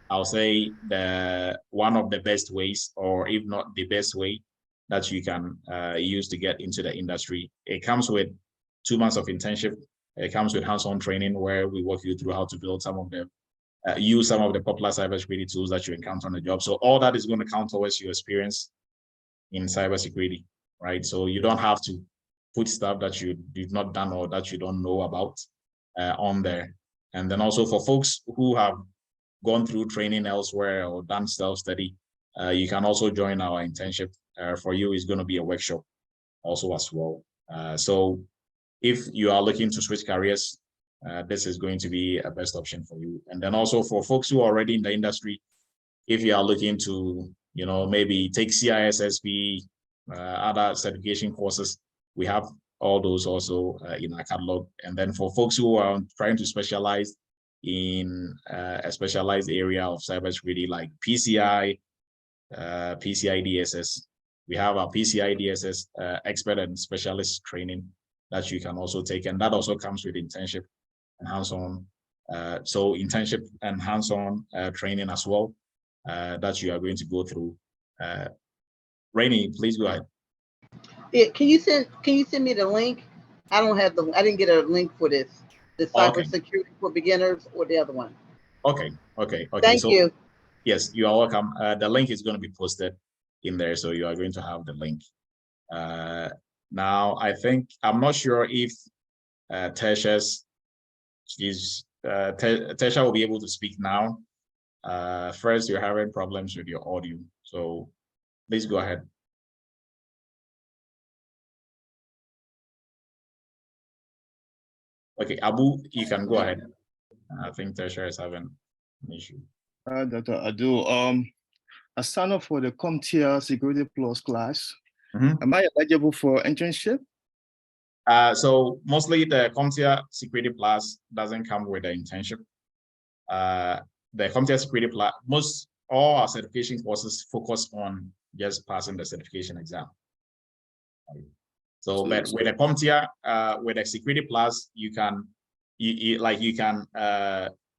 I'll say, one of the best ways, or if not the best way, that you can use to get into the industry. It comes with 2 months of internship. It comes with hands-on training where we walk you through how to build some of the use some of the popular cybersecurity tools that you encounter on the job. So all that is going to count towards your experience in cybersecurity, right? So you don't have to put stuff that you've not done or that you don't know about on there. And then also for folks who have gone through training elsewhere or done self-study, you can also join our internship. For you, is going to be a workshop also as well. So if you are looking to switch careers, this is going to be a best option for you. And then also for folks who are already in the industry, if you are looking to, maybe take CISSP, other certification courses, we have all those also in our catalog. And then for folks who are trying to specialize in a specialized area of cybersecurity like PCI DSS, we have our PCI DSS expert and specialist training that you can also take, and that also comes with internship and hands-on. So internship and hands-on training as well that you are going to go through. Rainey, please go ahead. Yeah, can you send me the link? I didn't get a link for this. The cybersecurity for beginners or the other one. Okay. Thank you. Yes, you are welcome. The link is going to be posted in there, so you are going to have the link. Now, I'm not sure if Tesha will be able to speak now. First, you're having problems with your audio, so please go ahead. Okay, Abu, you can go ahead. I think Tesha is having an issue. Dr. Adu, I signed up for the CompTIA Security Plus class. Am I eligible for internship? So mostly the CompTIA Security Plus doesn't come with the internship. The CompTIA Security Plus, all our certification courses focus on just passing the certification exam. So, but with the CompTIA, with the Security Plus, you can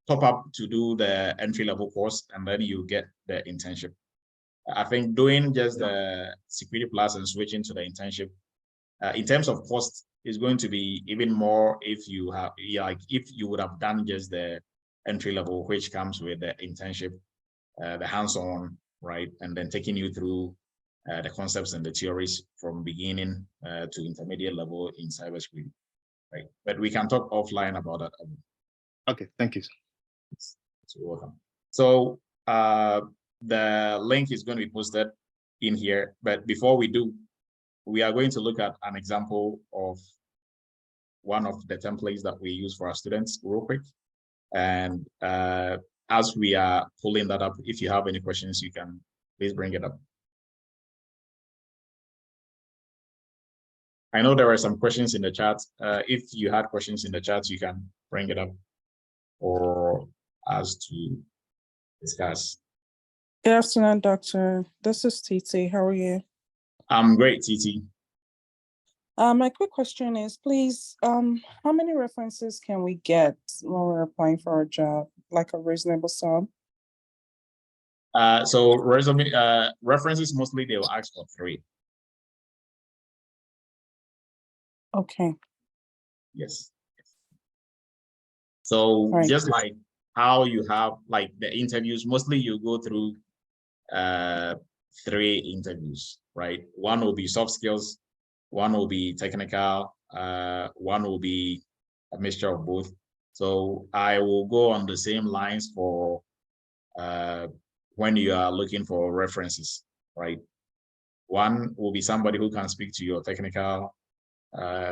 top up to do the entry-level course, and then you get the internship. I think doing just the Security Plus and switching to the internship, in terms of cost, is going to be even more if you have, if you would have done just the entry-level, which comes with the internship, the hands-on, right, and then taking you through the concepts and the theories from beginning to intermediate level in cybersecurity, right? But we can talk offline about that. Okay, thank you. You're welcome. So the link is going to be posted in here, but before we do, we are going to look at an example of one of the templates that we use for our students real quick. And as we are pulling that up, if you have any questions, you can please bring it up. I know there are some questions in the chat. If you had questions in the chat, you can bring it up for us to discuss. Good afternoon, Doctor. This is Titi. How are you? I'm great, Titi. My quick question is, please, how many references can we get when we're applying for a job, like a reasonable sum? So resume references, mostly they will ask for 3. Okay. Yes. So right. Just like how you have like the interviews, mostly you go through 3 interviews, right? One will be soft skills, one will be technical, one will be a mixture of both. So I will go on the same lines for when you are looking for references, right? One will be somebody who can speak to your technical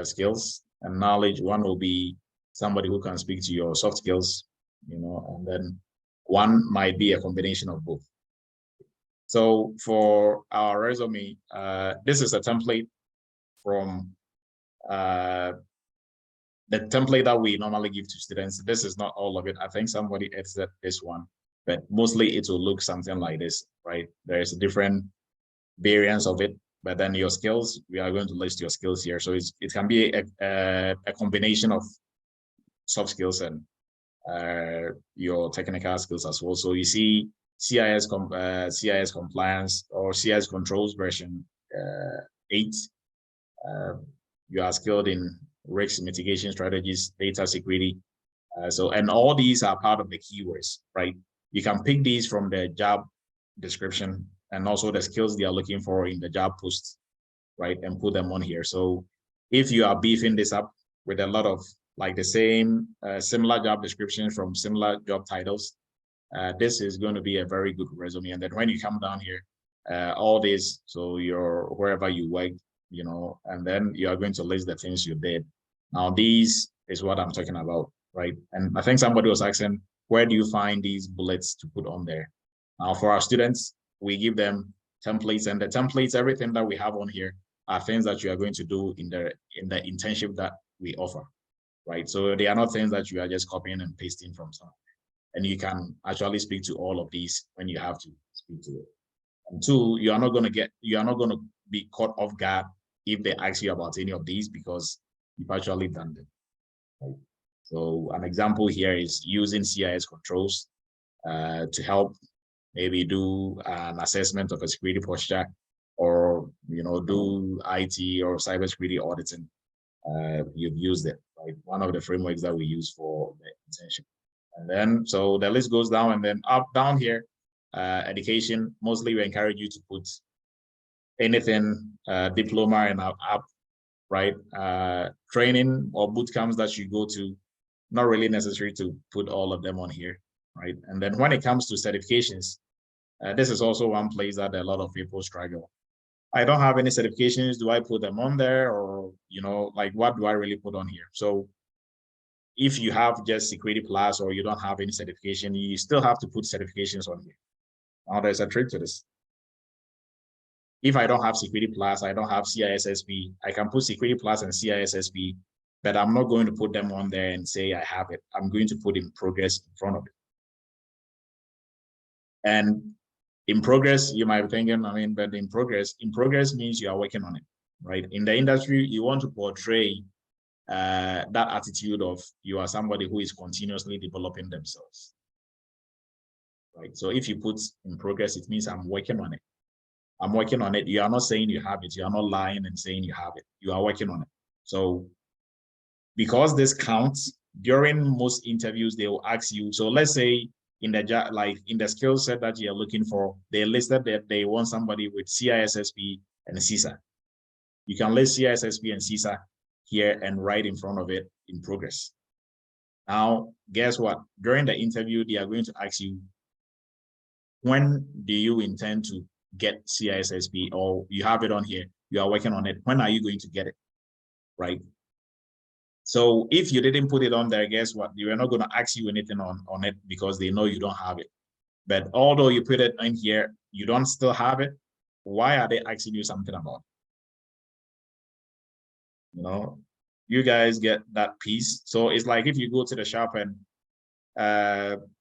skills and knowledge. One will be somebody who can speak to your soft skills, and then one might be a combination of both. So for our resume, this is a template from the template that we normally give to students. This is not all of it. I think somebody edited this one, but mostly it will look something like this, right? There's a different variants of it, but then your skills, we are going to list your skills here. So it can be a combination of soft skills and your technical skills as well. So you see CIS compliance or CIS controls version 8. You are skilled in risk mitigation strategies, data security, And all these are part of the keywords, right? You can pick these from the job description and also the skills they are looking for in the job post, right? And put them on here. So if you are beefing this up with a lot of like the same similar job descriptions from similar job titles, this is going to be a very good resume. And then when you come down here, all this, so you're wherever you work, you know, and then you are going to list the things you did. Now, these is what I'm talking about, right? And I think somebody was asking, where do you find these bullets to put on there? Now, for our students, we give them templates, and the templates, everything that we have on here are things that you are going to do in the internship that we offer, right? So they are not things that you are just copying and pasting from somewhere. And you can actually speak to all of these when you have to speak to it. And two, you are not going to be caught off guard if they ask you about any of these, because you've actually done them. Right? So an example here is using CIS controls to help maybe do an assessment of a security posture, or do IT or cybersecurity auditing. You've used it, right? One of the frameworks that we use for the internship. And then, so the list goes down, and then down here, education, mostly we encourage you to put anything, diploma and up, right? Training or boot camps that you go to, not really necessary to put all of them on here, right? And then when it comes to certifications, this is also one place that a lot of people struggle. I don't have any certifications. Do I put them on there? Or, like, what do I really put on here? So if you have just Security Plus or you don't have any certification, you still have to put certifications on here. Now there's a trick to this. If I don't have Security Plus, I don't have CISSP, I can put Security Plus and CISSP, but I'm not going to put them on there and say I have it. I'm going to put in progress in front of it. And in progress, you might be thinking, but in progress means you are working on it, right? In the industry, you want to portray that attitude of you are somebody who is continuously developing themselves, right? So if you put in progress, it means I'm working on it. I'm working on it. You are not saying you have it. You are not lying and saying you have it. You are working on it. So because this counts, during most interviews, they will ask you, so let's say in the skill set that you're looking for, they listed that they want somebody with CISSP and CISA. You can list CISSP and CISA here and write in front of it in progress. Now, guess what? During the interview, they are going to ask you, when do you intend to get CISSP? Or you have it on here, you are working on it. When are you going to get it, right? So if you didn't put it on there, guess what? They are not going to ask you anything on it because they know you don't have it. But although you put it in here, you don't still have it. Why are they asking you something about it? You guys get that piece. So it's like if you go to the shop and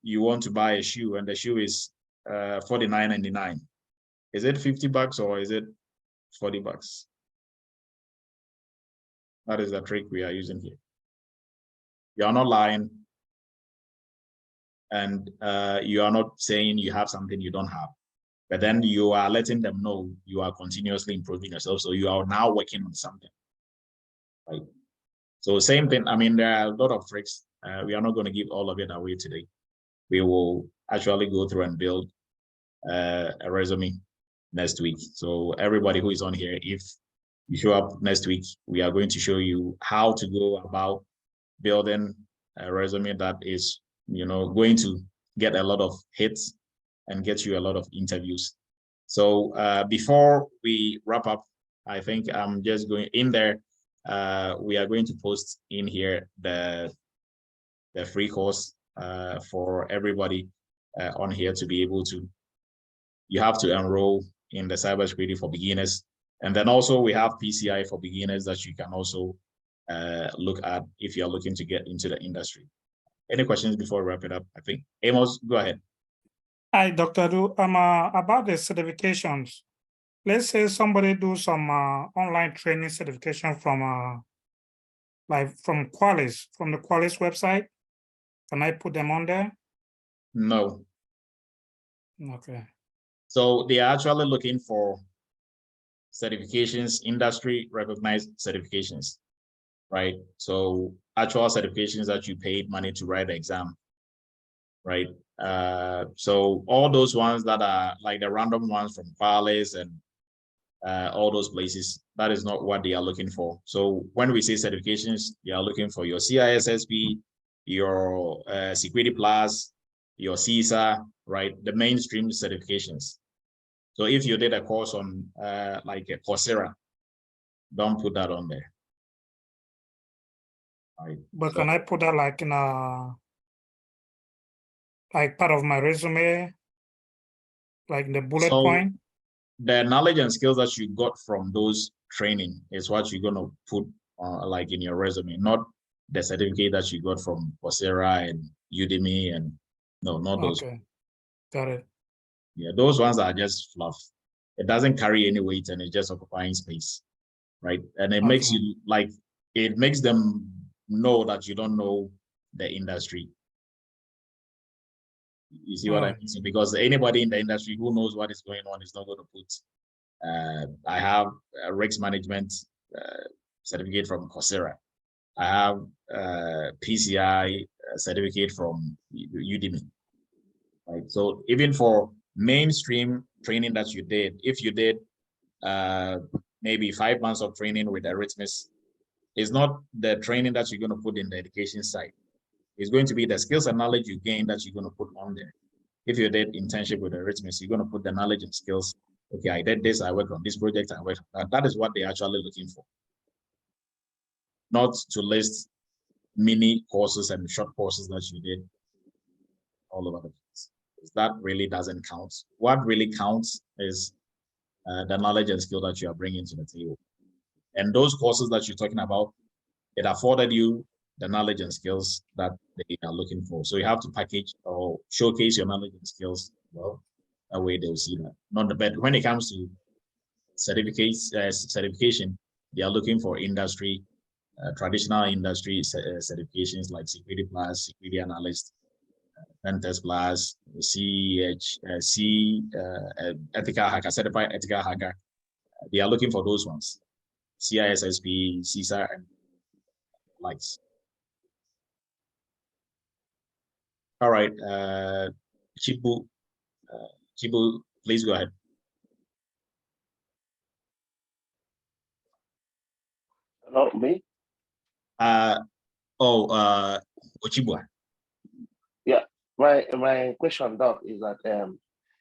you want to buy a shoe and the shoe is $49.99. Is it $50 or is it $40? That is the trick we are using here. You are not lying, and you are not saying you have something you don't have, but then you are letting them know you are continuously improving yourself. So you are now working on something, right? So same thing. There are a lot of tricks. We are not going to give all of it away today. We will actually go through and build a resume next week. So everybody who is on here, if you show up next week, we are going to show you how to go about building a resume that is, going to get a lot of hits and get you a lot of interviews. So before we wrap up, I think I'm just going in there. We are going to post in here the free course for everybody on here to be able to. You have to enroll in the Cybersecurity for Beginners. And then also we have PCI for Beginners that you can also look at if you're looking to get into the industry. Any questions before we wrap it up? I think Amos, go ahead. Hi, Dr. Du. About the certifications. Let's say somebody do some online training certification from from Qualys, from the Qualys website. Can I put them on there? No. Okay. So they are actually looking for certifications, industry recognized certifications, right? So actual certifications that you paid money to write the exam, right? So all those ones that are like the random ones from Qualis and all those places, that is not what they are looking for. So when we say certifications, they are looking for your CISSP, your Security Plus, your CISA, right? The mainstream certifications. So if you did a course on like a Coursera, don't put that on there. Right. But can I put that like in a like part of my resume, like the bullet point? The knowledge and skills that you got from those training is what you're gonna put like in your resume, not the certificate that you got from Coursera and Udemy and no, not those. Okay, got it. Yeah, those ones are just fluff. It doesn't carry any weight and it's just occupying space, right? And it makes you like, it makes them know that you don't know the industry. You see what I mean? So because anybody in the industry who knows what is going on is not going to put, I have a risk management certificate from Coursera. I have PCI certificate from Udemy, right? So even for mainstream training that you did, if you did maybe 5 months of training with Eretmis, it's not the training that you're going to put in the education side. It's going to be the skills and knowledge you gain that you're going to put on there. If you did internship with Eretmis, you're going to put the knowledge and skills. Okay, I did this, I worked on this project, I worked on that. That is what they're actually looking for. Not to list mini courses and short courses that you did all over the place. That really doesn't count. What really counts is the knowledge and skill that you are bringing to the table. And those courses that you're talking about, it afforded you the knowledge and skills that they are looking for. So you have to package or showcase your knowledge and skills. Well, that way they'll see that. Not the bad. When it comes to certificates, certification, they are looking for industry, traditional industry certifications like Security Plus, Security Analyst, Pentest Plus, Ethical Hacker, Certified Ethical Hacker. They are looking for those ones. CISSP, CISA, and likes. All right, Chibu, please go ahead. Not me. Ochibua. Yeah, my question, Doc, is that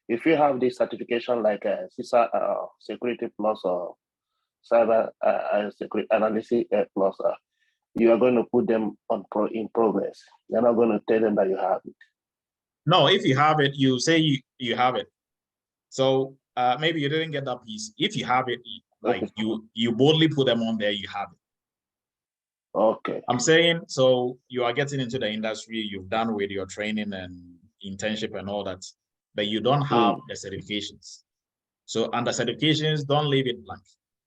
if you have this certification like CISA Security Plus or Cyber Security Analysis Plus, you are going to put them on in progress. You're not going to tell them that you have it. No, if you have it, you say you have it. So maybe you didn't get that piece. If you have it, like you boldly put them on there, you have it. Okay. I'm saying, so you are getting into the industry, you've done with your training and internship and all that, but you don't have the certifications. So under certifications, don't leave it blank,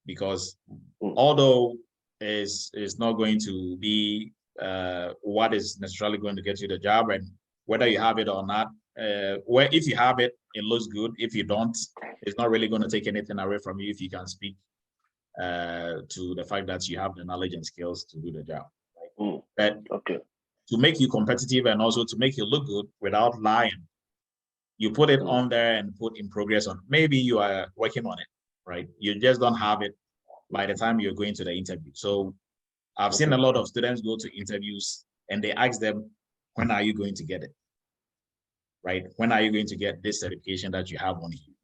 because although is not going to be what is necessarily going to get you the job, and whether you have it or not, if you have it, it looks good. If you don't, it's not really going to take anything away from you if you can speak to the fact that you have the knowledge and skills to do the job. Right? But to make you competitive and also to make you look good without lying, you put it on there and put in progress on. Maybe you are working on it, right? You just don't have it by the time you're going to the interview. So I've seen a lot of students go to interviews and they ask them, when are you going to get it? Right? When are you going to get this certification that you have on you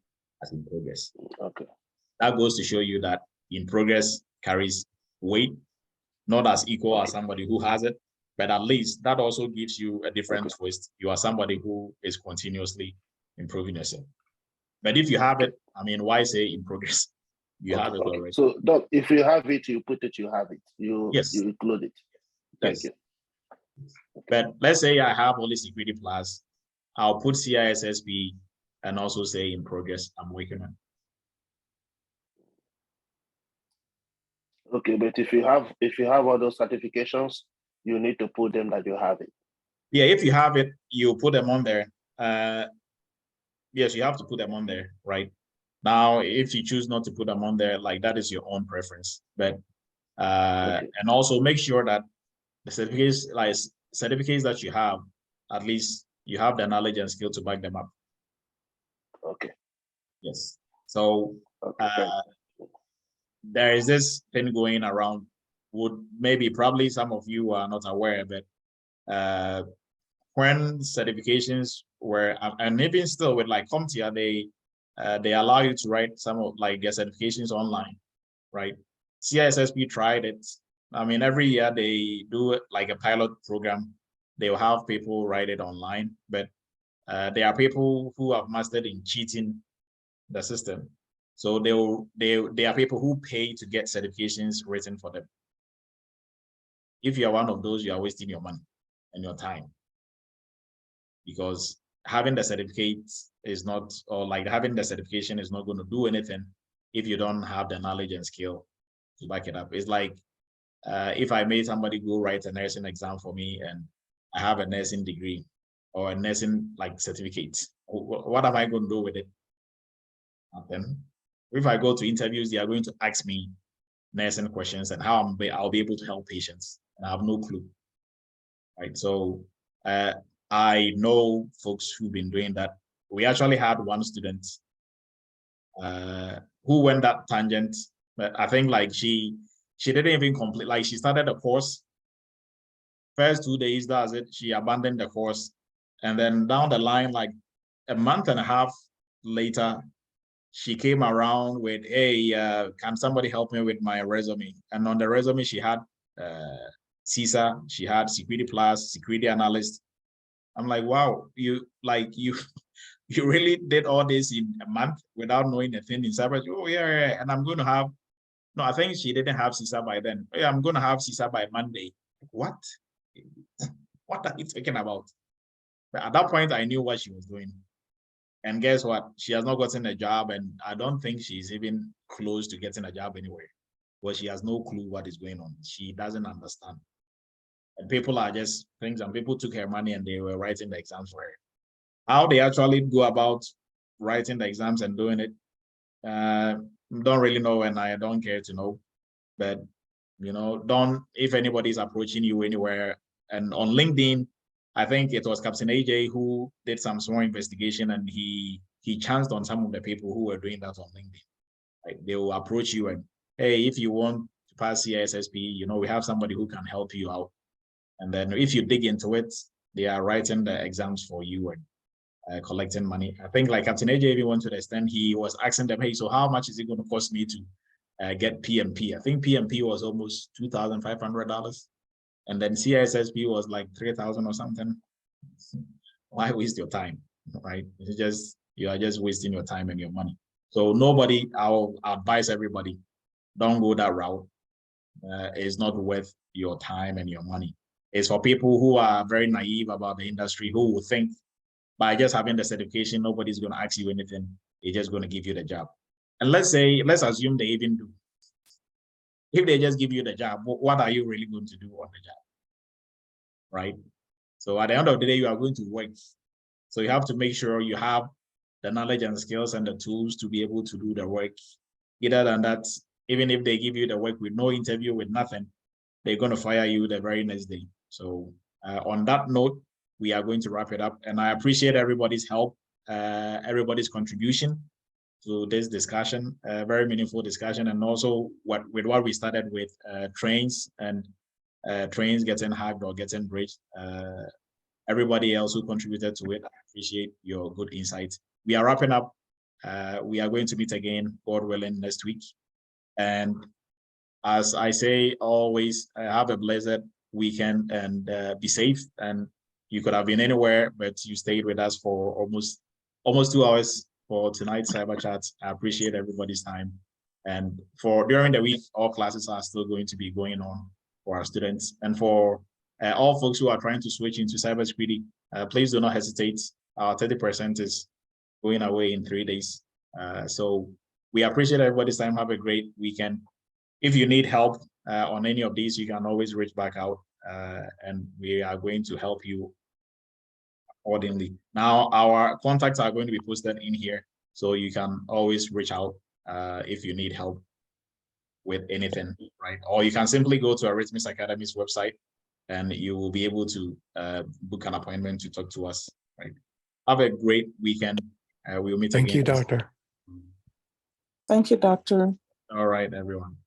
as in progress? Okay. That goes to show you that in progress carries weight, not as equal as somebody who has it, but at least that also gives you a different twist. You are somebody who is continuously improving yourself. But if you have it, I mean, why say in progress? You have it already. So, Doc, if you have it, you put it, you have it. You include it. Thank you. But let's say I have only Security Plus, I'll put CISSP and also say in progress, I'm working on. Okay, but if you have all those certifications, you need to put them that you have it. Yeah, if you have it, you put them on there. Yes, you have to put them on there, right? Now, if you choose not to put them on there, like that is your own preference. But and also make sure that the certificates that you have, at least you have the knowledge and skill to back them up. Okay. Yes. So okay. There is this thing going around. Probably some of you are not aware, but when certifications were, and even still with like CompTIA, they allow you to write some of like their certifications online, right? CISSP tried it. I mean, every year they do it like a pilot program. They will have people write it online, but there are people who have mastered in cheating the system. So they are people who pay to get certifications written for them. If you are one of those, you are wasting your money and your time, because having the certificate is not, or like having the certification is not going to do anything if you don't have the knowledge and skill to back it up. It's like if I made somebody go write a nursing exam for me and I have a nursing degree or a nursing like certificate, what am I going to do with it? Nothing. If I go to interviews, they are going to ask me nursing questions and how I'll be able to help patients, and I have no clue. Right. So I know folks who've been doing that. We actually had one student who went that tangent, but I think like she didn't even complete, like she started the course. First 2 days, that's it. She abandoned the course. And then down the line, like a month and a half later, she came around with, hey, can somebody help me with my resume? And on the resume, she had CISA, she had Security Plus, Security Analyst. I'm like, wow, you really did all this in a month without knowing a thing in cyber? Oh, yeah. And I'm going to have, no, I think she didn't have CISA by then. Oh, yeah, I'm going to have CISA by Monday. What? What are you talking about? But at that point, I knew what she was doing. And guess what? She has not gotten a job, and I don't think she's even close to getting a job anywhere, because she has no clue what is going on. She doesn't understand. And people are just things, and people took her money and they were writing the exams for her. How they actually go about writing the exams and doing it, don't really know, and I don't care to know. But if anybody's approaching you anywhere, and on LinkedIn, I think it was Captain AJ who did some small investigation, and he chanced on some of the people who were doing that on LinkedIn. Like, they will approach you and, hey, if you want to pass CISSP, we have somebody who can help you out. And then if you dig into it, they are writing the exams for you and collecting money. I think like Captain AJ even went to the extent he was asking them, hey, so how much is it going to cost me to get PMP? I think PMP was almost $2,500. And then CISSP was like 3,000 or something. Why waste your time, right? You are just wasting your time and your money. So I'll advise everybody, don't go that route. It's not worth your time and your money. It's for people who are very naive about the industry, who will think by just having the certification, nobody's going to ask you anything. They're just going to give you the job. And let's assume they even do. If they just give you the job, what are you really going to do on the job? Right? So at the end of the day, you are going to work. So you have to make sure you have the knowledge and skills and the tools to be able to do the work. Either than that, even if they give you the work with no interview, with nothing, they're going to fire you the very next day. So on that note, we are going to wrap it up. And I appreciate everybody's help, everybody's contribution to this discussion, very meaningful discussion. And also with what we started with, trains and trains getting hacked or getting breached. Everybody else who contributed to it, I appreciate your good insights. We are wrapping up. We are going to meet again, God willing, next week. And as I say always, have a blessed weekend and be safe. And you could have been anywhere, but you stayed with us for almost 2 hours for tonight's cyber chat. I appreciate everybody's time. And during the week, all classes are still going to be going on for our students. And for all folks who are trying to switch into cybersecurity, please do not hesitate. Our 30% is going away in 3 days. So we appreciate everybody's time. Have a great weekend. If you need help on any of these, you can always reach back out and we are going to help you accordingly. Now, our contacts are going to be posted in here, so you can always reach out if you need help with anything, right? Or you can simply go to Eretmis Academy's website and you will be able to book an appointment to talk to us. Right. Have a great weekend. We'll meet again. Thank you, Doctor. Thank you, Doctor. All right, everyone.